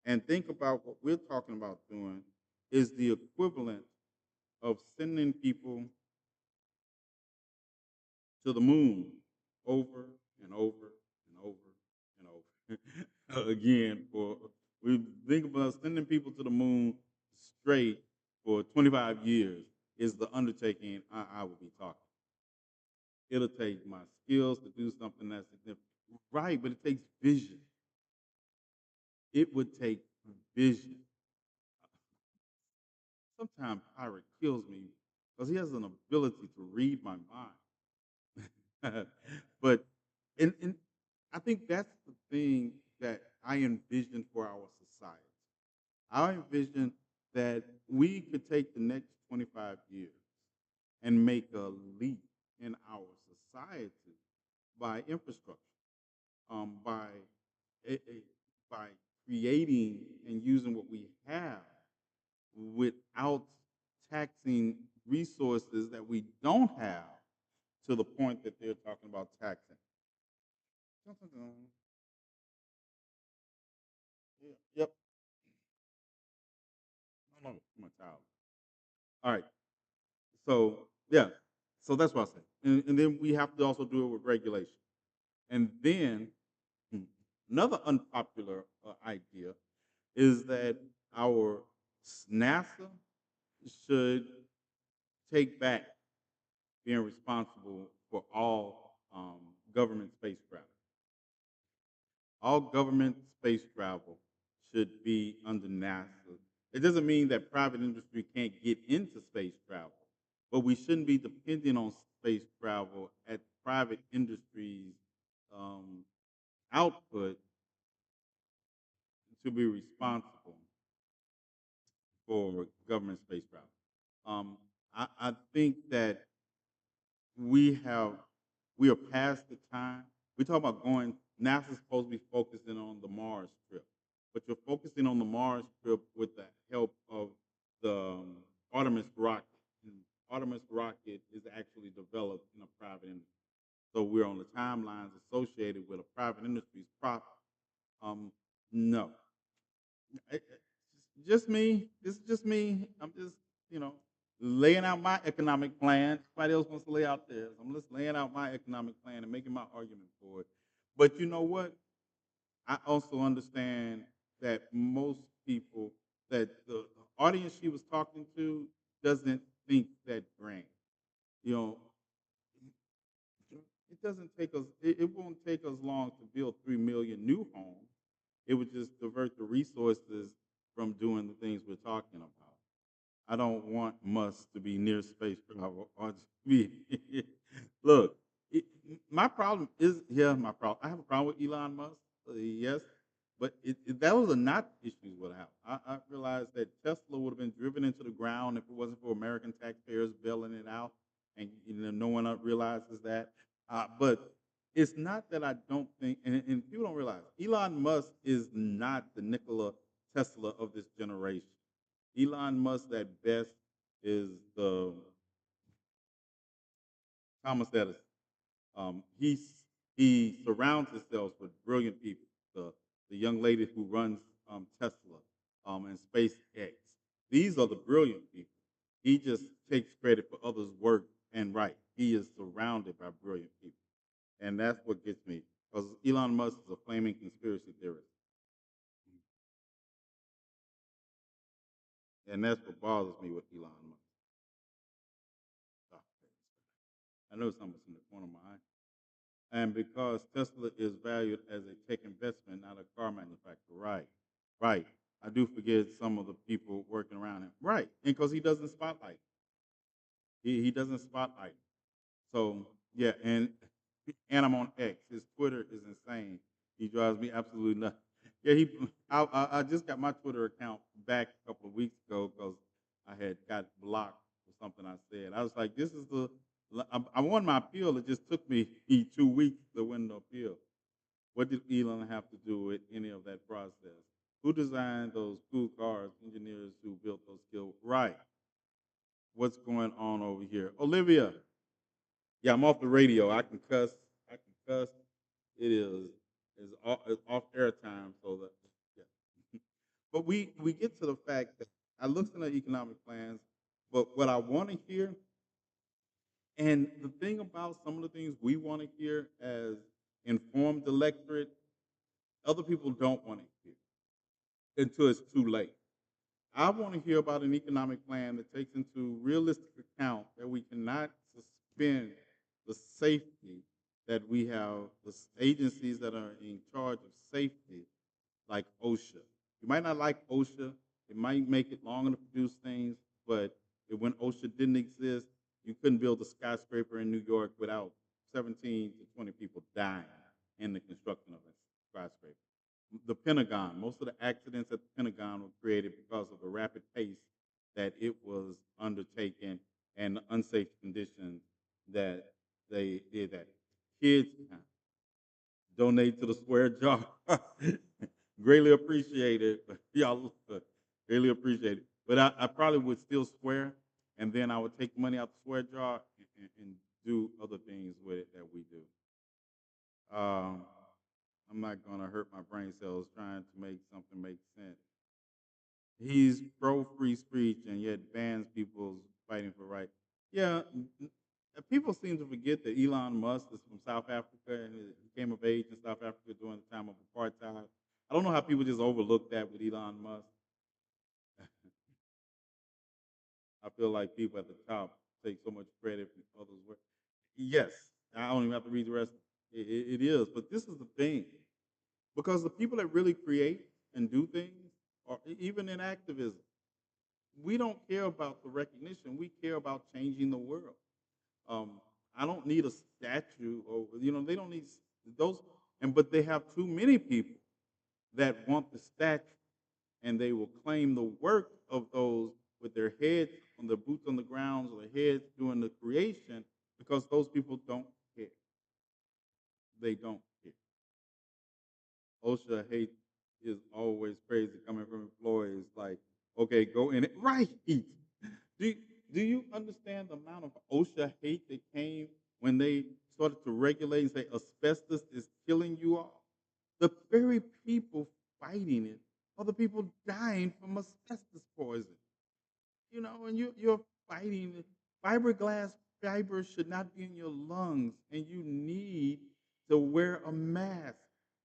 and think about what we're talking about doing is the equivalent of sending people to the moon over and over and over and over again. For we think about sending people to the moon straight for 25 years is the undertaking I would be talking. It'll take my skills to do something that's significant, right? But it takes vision. It would take vision. Sometimes Pirate kills me because he has an ability to read my mind. but and I think that's the thing that I envision for our society. I envision that we could take the next 25 years and make a leap in our society by infrastructure, by by creating and using what we have without taxing resources that we don't have to the point that they're talking about taxing. Yeah, yep. No, no, my child. All right. So yeah. So that's what I say. And then we have to also do it with regulation. And then hmm, another unpopular idea is that our NASA should take back being responsible for all government space travel. All government space travel should be under NASA. It doesn't mean that private industry can't get into space travel, but we shouldn't be depending on space travel at private industries' um, output to be responsible for government space travel. I think that we have we are past the time. We talk about going. NASA's supposed to be focusing on the Mars trip, but you're focusing on the Mars trip with the help of the Artemis rocket. And Artemis rocket is actually developed in a private industry, so we're on the timelines associated with a private industry's profit. No, just me. This is just me. I'm just, you know, laying out my economic plan. Somebody else wants to lay out theirs. I'm just laying out my economic plan and making my argument for it. But you know what? I also understand that most people, that the audience she was talking to doesn't think that grand. You know, it doesn't take us. It won't take us long to build 3 million new homes. It would just divert the resources from doing the things we're talking about. I don't want Musk to be near space travel or to be. Look, it, my problem is, yeah, my problem. I have a problem with Elon Musk, yes, but those are not issues what happened. I realized that Tesla would have been driven into the ground if it wasn't for American taxpayers bailing it out, and no one realizes that. But it's not that I don't think, and people don't realize, Elon Musk is not the Nikola Tesla of this generation. Elon Musk at best is the Thomas Edison. Um, he's, he surrounds himself with brilliant people. The young lady who runs Tesla and SpaceX. These are the brilliant people. He just takes credit for others' work and right. He is surrounded by brilliant people, and that's what gets me. Because Elon Musk is a flaming conspiracy theorist, and that's what bothers me with Elon Musk. Oh, I know something's in the corner of my eye. And because Tesla is valued as a tech investment, not a car manufacturer. Right, right. I do forget some of the people working around him. Right, and because he doesn't spotlight, he doesn't spotlight. So yeah, and I'm on X. His Twitter is insane. He drives me absolutely nuts. Yeah, I just got my Twitter account back a couple of weeks ago because I had got blocked for something I said. I was like, this is the. I won my appeal. It just took me 2 weeks to win the appeal. What did Elon have to do with any of that process? Who designed those cool cars? Engineers who built those skills. Right. What's going on over here? Olivia. Yeah, I'm off the radio. I can cuss. I can cuss. It is off airtime, so that yeah. But we get to the fact that I looked at the economic plans, but what I want to hear, and the thing about some of the things we want to hear as informed electorate, other people don't want to hear until it's too late. I want to hear about an economic plan that takes into realistic account that we cannot suspend the safety that we have, the agencies that are in charge of safety, like OSHA. You might not like OSHA. It might make it longer to produce things, but when OSHA didn't exist, you couldn't build a skyscraper in New York without 17 to 20 people dying in the construction of a skyscraper. The Pentagon, most of the accidents at the Pentagon were created because of the rapid pace that it was undertaken and the unsafe conditions that they did that. Kids donate to the swear jar. Greatly appreciate it. Y'all greatly appreciate it. But I probably would still swear, and then I would take money out the swear jar and do other things with it that we do. Um, I'm not going to hurt my brain cells trying to make something make sense. He's pro free speech and yet bans people fighting for right. Yeah, people seem to forget that Elon Musk is from South Africa and he came of age in South Africa during the time of apartheid. I don't know how people just overlook that with Elon Musk. I feel like people at the top take so much credit for others' work. Yes, I don't even have to read the rest. It is, but this is the thing. Because the people that really create and do things, or even in activism, we don't care about the recognition. We care about changing the world. Um, I don't need a statue, or they don't need those. But they have too many people that want the statue, and they will claim the work of those with their heads on their boots on the ground, or their heads doing the creation, because those people don't care. They don't care. OSHA hate is always crazy coming from employees. Like, okay, go in it. Right. Do, do you understand the amount of OSHA hate that came when they started to regulate and say asbestos is killing you all? The very people fighting it are the people dying from asbestos poison. And you're fighting it. Fiberglass fibers should not be in your lungs, and you need to wear a mask.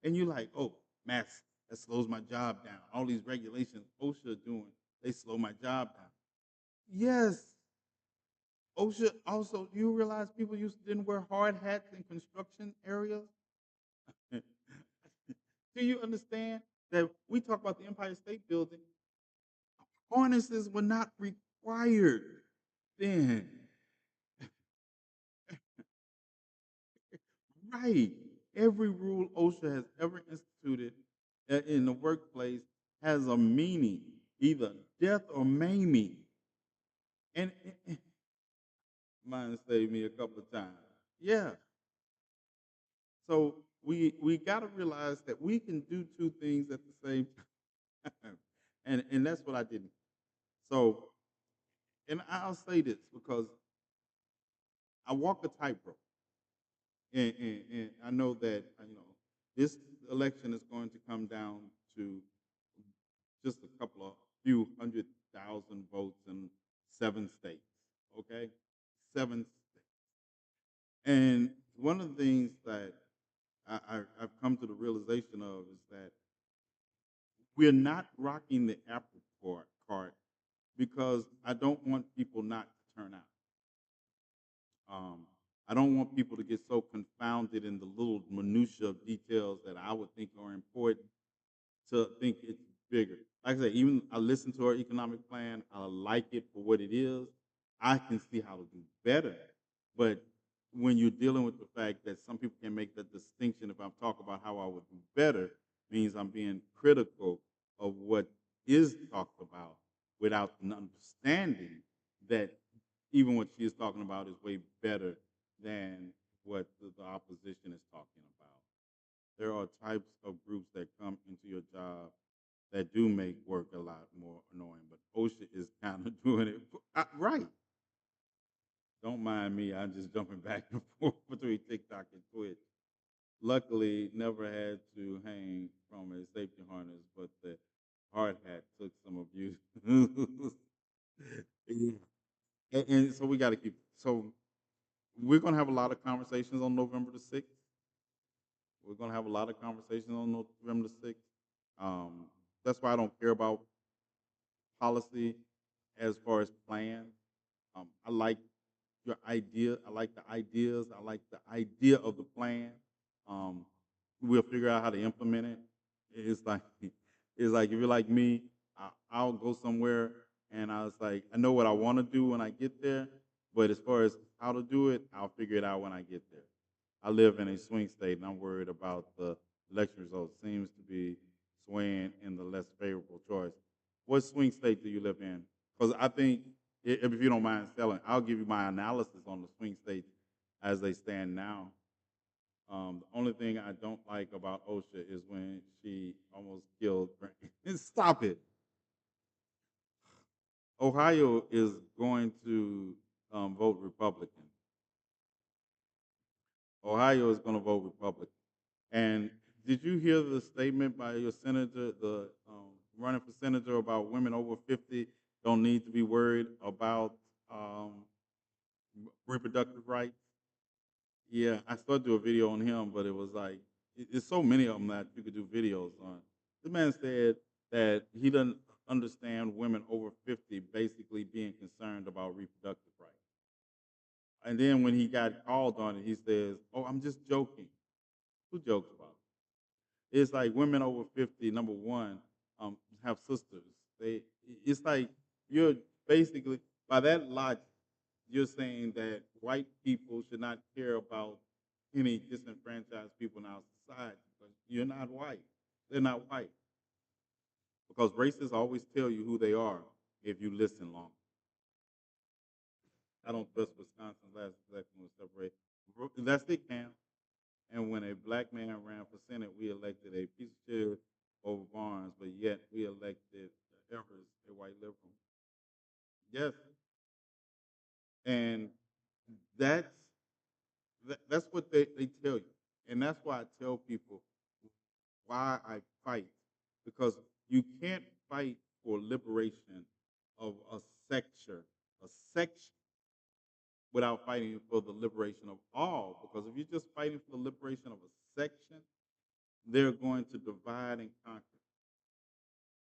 And you're like, oh, mass that slows my job down. All these regulations OSHA doing, they slow my job down. Yes, OSHA also. You realize people didn't wear hard hats in construction areas? Do you understand that we talk about the Empire State Building? Harnesses were not required then. Right. Every rule OSHA has ever instituted in the workplace has a meaning, either death or maiming. And mine saved me a couple of times. Yeah. So we got to realize that we can do two things at the same time, and that's what I did. So, and I'll say this because I walk a tightrope, and I know that this election is going to come down to just a couple of few 100,000 votes in 7 states. Okay, 7 states. And one of the things that I've come to the realization of is that we're not rocking the apple cart because I don't want people not to turn out. I don't want people to get so confounded in the little minutia of details that I would think are important to think it's bigger. Like I said, even I listen to our economic plan. I like it for what it is. I can see how to do better. But when you're dealing with the fact that some people can make that distinction, if I'm talking about how I would do better, means I'm being critical of what is talked about without an understanding that even what she is talking about is way better than what the opposition is talking about. There are types of groups that come into your job that do make work a lot more annoying, but OSHA is kind of doing it right. Don't mind me, I'm just jumping back and forth between TikTok and Twitch. Luckily, never had to hang from a safety harness, but the hard hat took some abuse. Yeah. And so we got to keep. So we're going to have a lot of conversations on November the 6th. We're going to have a lot of conversations on November the 6th. That's why I don't care about policy as far as plan. I like your idea. I like the ideas. I like the idea of the plan. Um, we'll figure out how to implement it. It's like it's like if you're like me, I'll go somewhere and I was like, I know what I want to do when I get there, but as far as how to do it, I'll figure it out when I get there. I live in a swing state, and I'm worried about the election results. Seems to be swaying in the less favorable choice. What swing state do you live in? Because I think, if you don't mind telling, I'll give you my analysis on the swing states as they stand now. The only thing I don't like about OSHA is when she almost killed. Stop it. Ohio is going to vote Republican. Ohio is going to vote Republican. And did you hear the statement by your senator, the running for senator, about women over 50 don't need to be worried about reproductive rights? Yeah, I started to do a video on him, but it was like, there's so many of them that you could do videos on. This man said that he doesn't understand women over 50 basically being concerned about reproductive rights. And then when he got called on it, he says, "Oh, I'm just joking." Who jokes about it? It's like women over 50, number one, have sisters. They, it's like you're basically, by that logic, you're saying that white people should not care about any disenfranchised people in our society because you're not white. They're not white. Because racists always tell you who they are if you listen long. I don't trust Wisconsin's last election was separate. That's it, Cam. And when a black man ran for Senate, we elected a piece of shit over Barnes, but yet we elected Evers, a white liberal. Yes. And that's that's what they tell you. And that's why I tell people why I fight. Because you can't fight for liberation of a section, without fighting for the liberation of all. Because if you're just fighting for the liberation of a section, they're going to divide and conquer,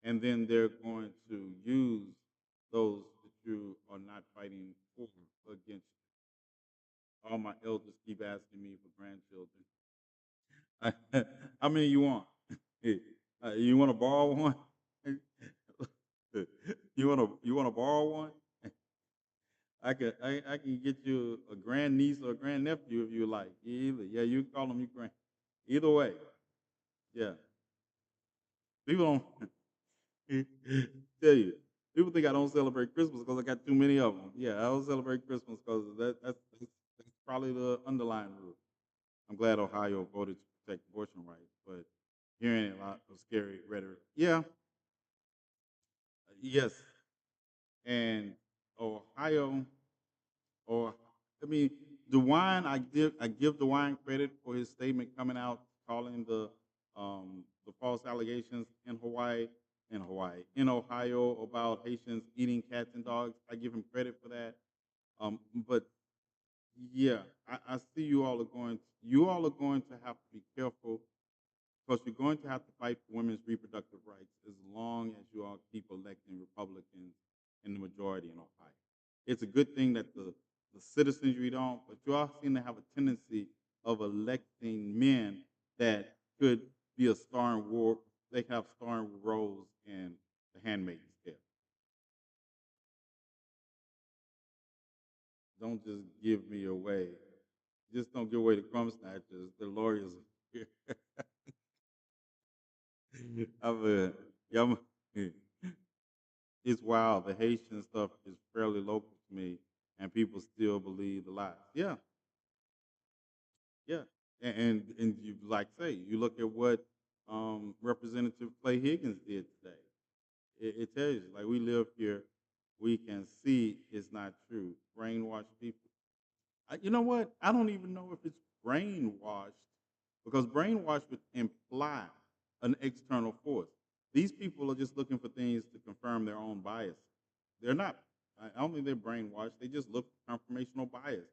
and then they're going to use those that you are not fighting for against you. All my elders keep asking me for grandchildren. How many you want? You want to borrow one? You want to borrow one? I can get you a grandniece or a grandnephew if you like. Either you can call them your grand. Either way, yeah. People don't tell you. People think I don't celebrate Christmas because I got too many of them. Yeah, I don't celebrate Christmas because that's probably the underlying rule. I'm glad Ohio voted to protect abortion rights, but hearing a lot of scary rhetoric. Yeah, yes, and Ohio, or I mean, DeWine, I give DeWine credit for his statement coming out calling the false allegations in Ohio about Haitians eating cats and dogs. I give him credit for that. But yeah, I see you all are going to have to be careful because you're going to have to fight for women's reproductive rights as long as you all keep electing Republicans in the majority in Ohio. It's a good thing that the citizens you don't, but you all seem to have a tendency of electing men that could be a starring war. They have starring roles in The Handmaid's Tale. Don't just give me away. Just don't give away the crumb snatchers. The lawyers are here. Yeah, it's wild. The Haitian stuff is fairly local to me, and people still believe the lies. Yeah, yeah, and you like say you look at what Representative Clay Higgins did today. It tells you like we live here, we can see it's not true. Brainwash people. You know what? I don't even know if it's brainwashed because brainwash would imply an external force. These people are just looking for things to confirm their own bias. They're not. I don't think they're brainwashed. They just look for confirmational bias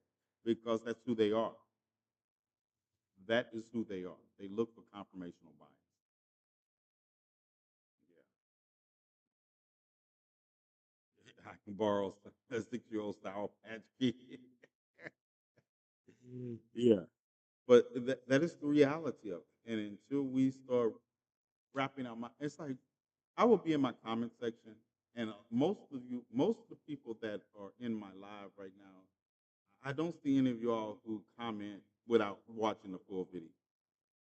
because that's who they are. That is who they are. They look for confirmational bias. Yeah. I can borrow a 6-year-old Sour Patch Kid. Yeah. But that is the reality of it. And until we start wrapping our mind, it's like I will be in my comment section, and most of the people that are in my live right now, I don't see any of y'all who comment without watching the full video.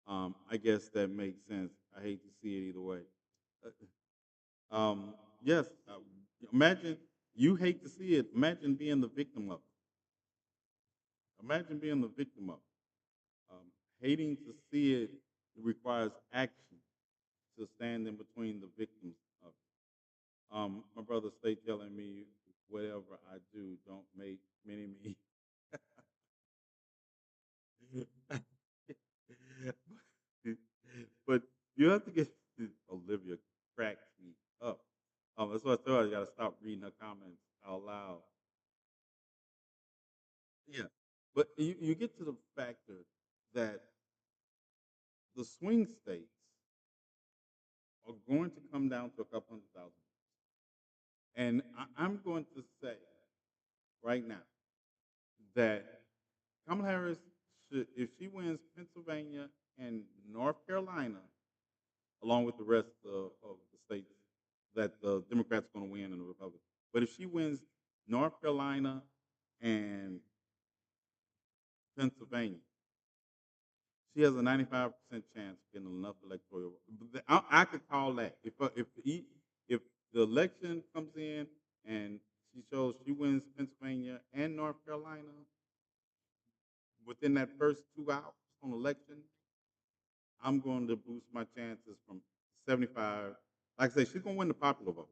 I guess that makes sense. I hate to see it either way. Yes, imagine you hate to see it. Imagine being the victim of it. Imagine being the victim of it. Hating to see it requires action to stand in between the victims of it. My brother stay telling me whatever I do, don't make many me. But you have to get Olivia cracks me up. That's why I told her I got to stop reading her comments out loud. Yeah, but you get to the factor that the swing states are going to come down to a couple 100,000, and I'm going to say right now that Kamala Harris should, if she wins Pennsylvania and North Carolina, along with the rest of the states that the Democrats are going to win and the Republicans. But if she wins North Carolina and Pennsylvania, she has a 95% chance of getting enough electoral. I could call that if the election comes in and she shows she wins Pennsylvania and North Carolina within that first 2 hours on election, I'm going to boost my chances from 75. Like I say, she's going to win the popular vote,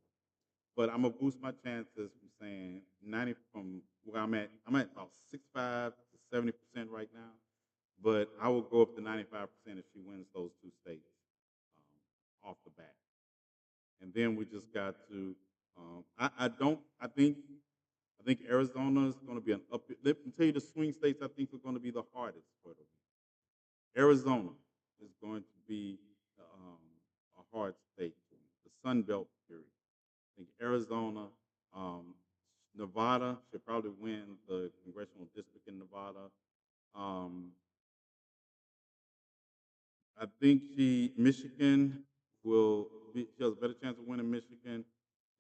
but I'm gonna boost my chances from saying 90 from where I'm at. I'm at about 65 to 70% right now, but I will go up to 95% if she wins those two states off the bat. And then we just got to. I don't. I think Arizona is going to be an up. Let me tell you the swing states I think are going to be the hardest for them. Arizona is going to be a hard state. The Sun Belt period. I think Arizona, um, Nevada should probably win the congressional district in Nevada. Um, I think Michigan she has a better chance of winning Michigan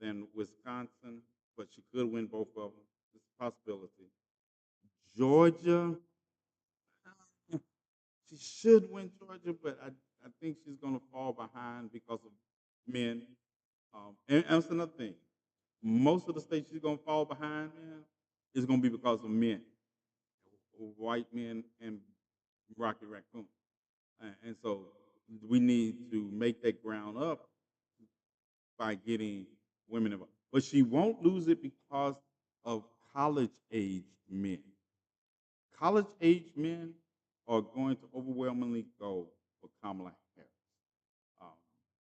than Wisconsin, but she could win both of them. It's a possibility. Georgia, she should win Georgia, but I think she's going to fall behind because of men. And that's another thing. Most of the states she's going to fall behind in is going to be because of men, white men, and Rocky Raccoon. And so we need to make that ground up by getting women involved. But she won't lose it because of college age men. College age men are going to overwhelmingly go for Kamala Harris. Um,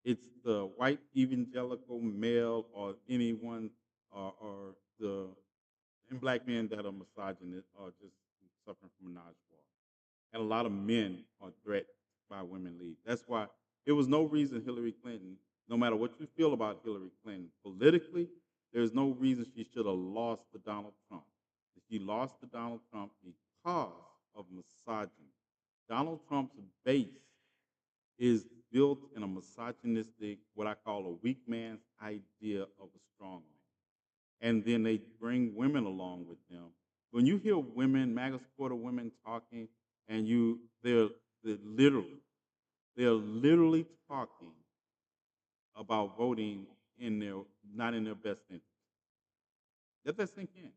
it's the white evangelical male or anyone or the and black men that are misogynist or just suffering from menage a trois. And a lot of men are threatened by women leaders. That's why there was no reason Hillary Clinton, no matter what you feel about Hillary Clinton politically, there's no reason she should have lost to Donald Trump. She lost to Donald Trump because of misogyny. Donald Trump's base is built in a misogynistic, what I call a weak man's idea of a strong man. And then they bring women along with them. When you hear women, MAGA supporter women talking, and they're literally they're literally talking about voting in their not in their best interest. Let that sink in.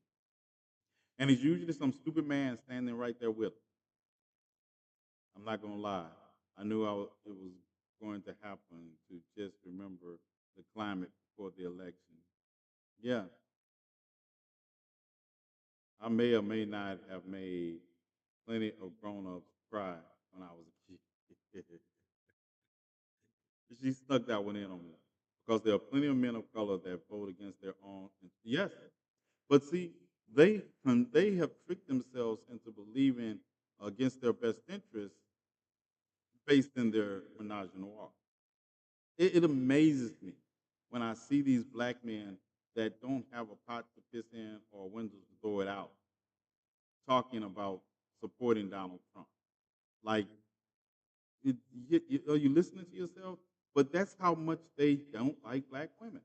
And it's usually some stupid man standing right there with them. I'm not gonna lie. I knew it was going to happen to just remember the climate before the election. Yeah, I may or may not have made plenty of grown-ups cry when I was a kid. She snuck that one in on me because there are plenty of men of color that vote against their own. Yes, but see, they have tricked themselves into believing against their best interests based in their menage a noir. It amazes me when I see these black men that don't have a pot to piss in or windows to throw it out talking about supporting Donald Trump. Like, are you listening to yourself? But that's how much they don't like black women.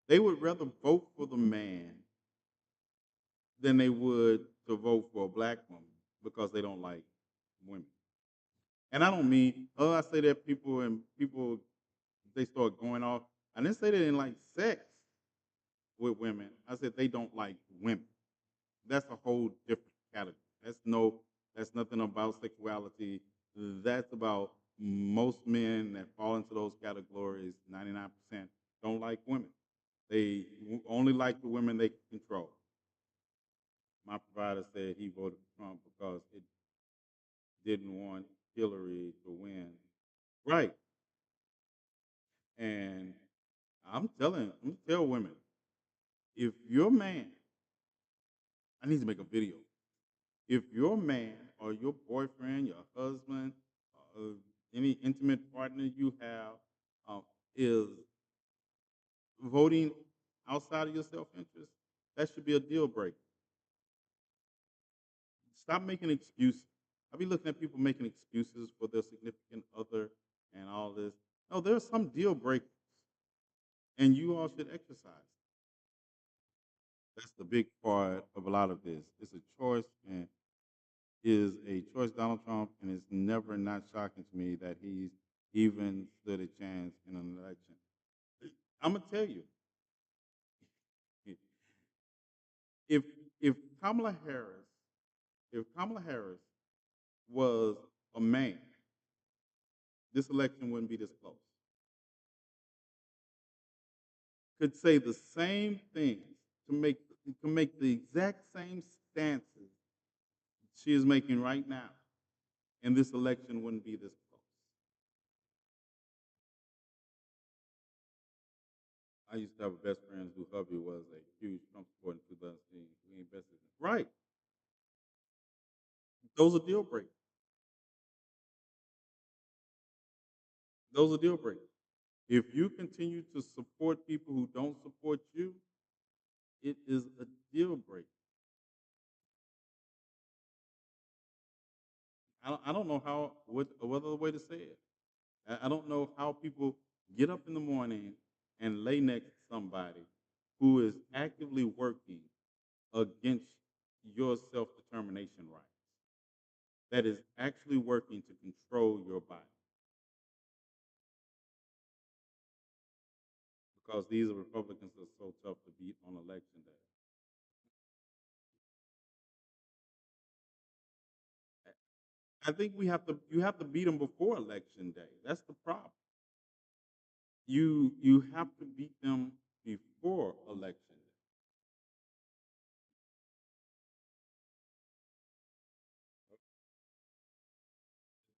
They would rather vote for the man than they would to vote for a black woman because they don't like women. And I don't mean, I say that people they start going off. I didn't say they didn't like sex with women. I said they don't like women. That's a whole different category. That's nothing about sexuality. That's about most men that fall into those categories, 99% don't like women. They only like the women they control. My provider said he voted for Trump because it didn't want Hillary to win. Right. And I'm tell women, if your man, I need to make a video. If your man or your boyfriend, your husband, uh, any intimate partner you have is voting outside of your self interest, that should be a deal breaker. Stop making excuses. I be looking at people making excuses for their significant other and all this. No, there are some deal breakers, and you all should exercise. That's the big part of a lot of this. It's a choice, and is a choice Donald Trump, and it's never not shocking to me that he's even stood a chance in an election. I'm gonna tell you, if if Kamala Harris, if Kamala Harris was a man, this election wouldn't be this close. Could say the same things to make the exact same stances she is making right now, and this election wouldn't be this close. I used to have a best friend whose hubby was a huge Trump supporter in 2016. We invested in. Right. Those are deal breakers. Those are deal breakers. If you continue to support people who don't support you, it is a deal breaker. I don't know what other way to say it. I don't know how people get up in the morning and lay next to somebody who is actively working against your self determination rights, that is actually working to control your body. Because these Republicans are so tough to beat on election day. I think you have to beat them before election day. That's the problem. You have to beat them before election day.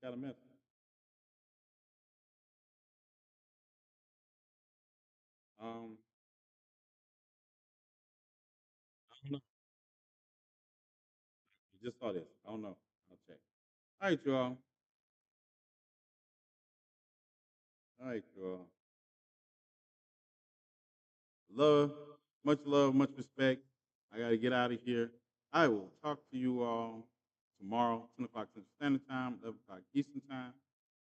Got a minute. Um, I don't know. You just saw this. I don't know. I'll check. All right, y'all. All right, y'all. Love, much respect. I got to get out of here. I will talk to you all tomorrow, 10 o'clock Central Standard Time, 11 o'clock Eastern Time,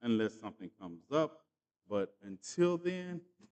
unless something comes up. But until then,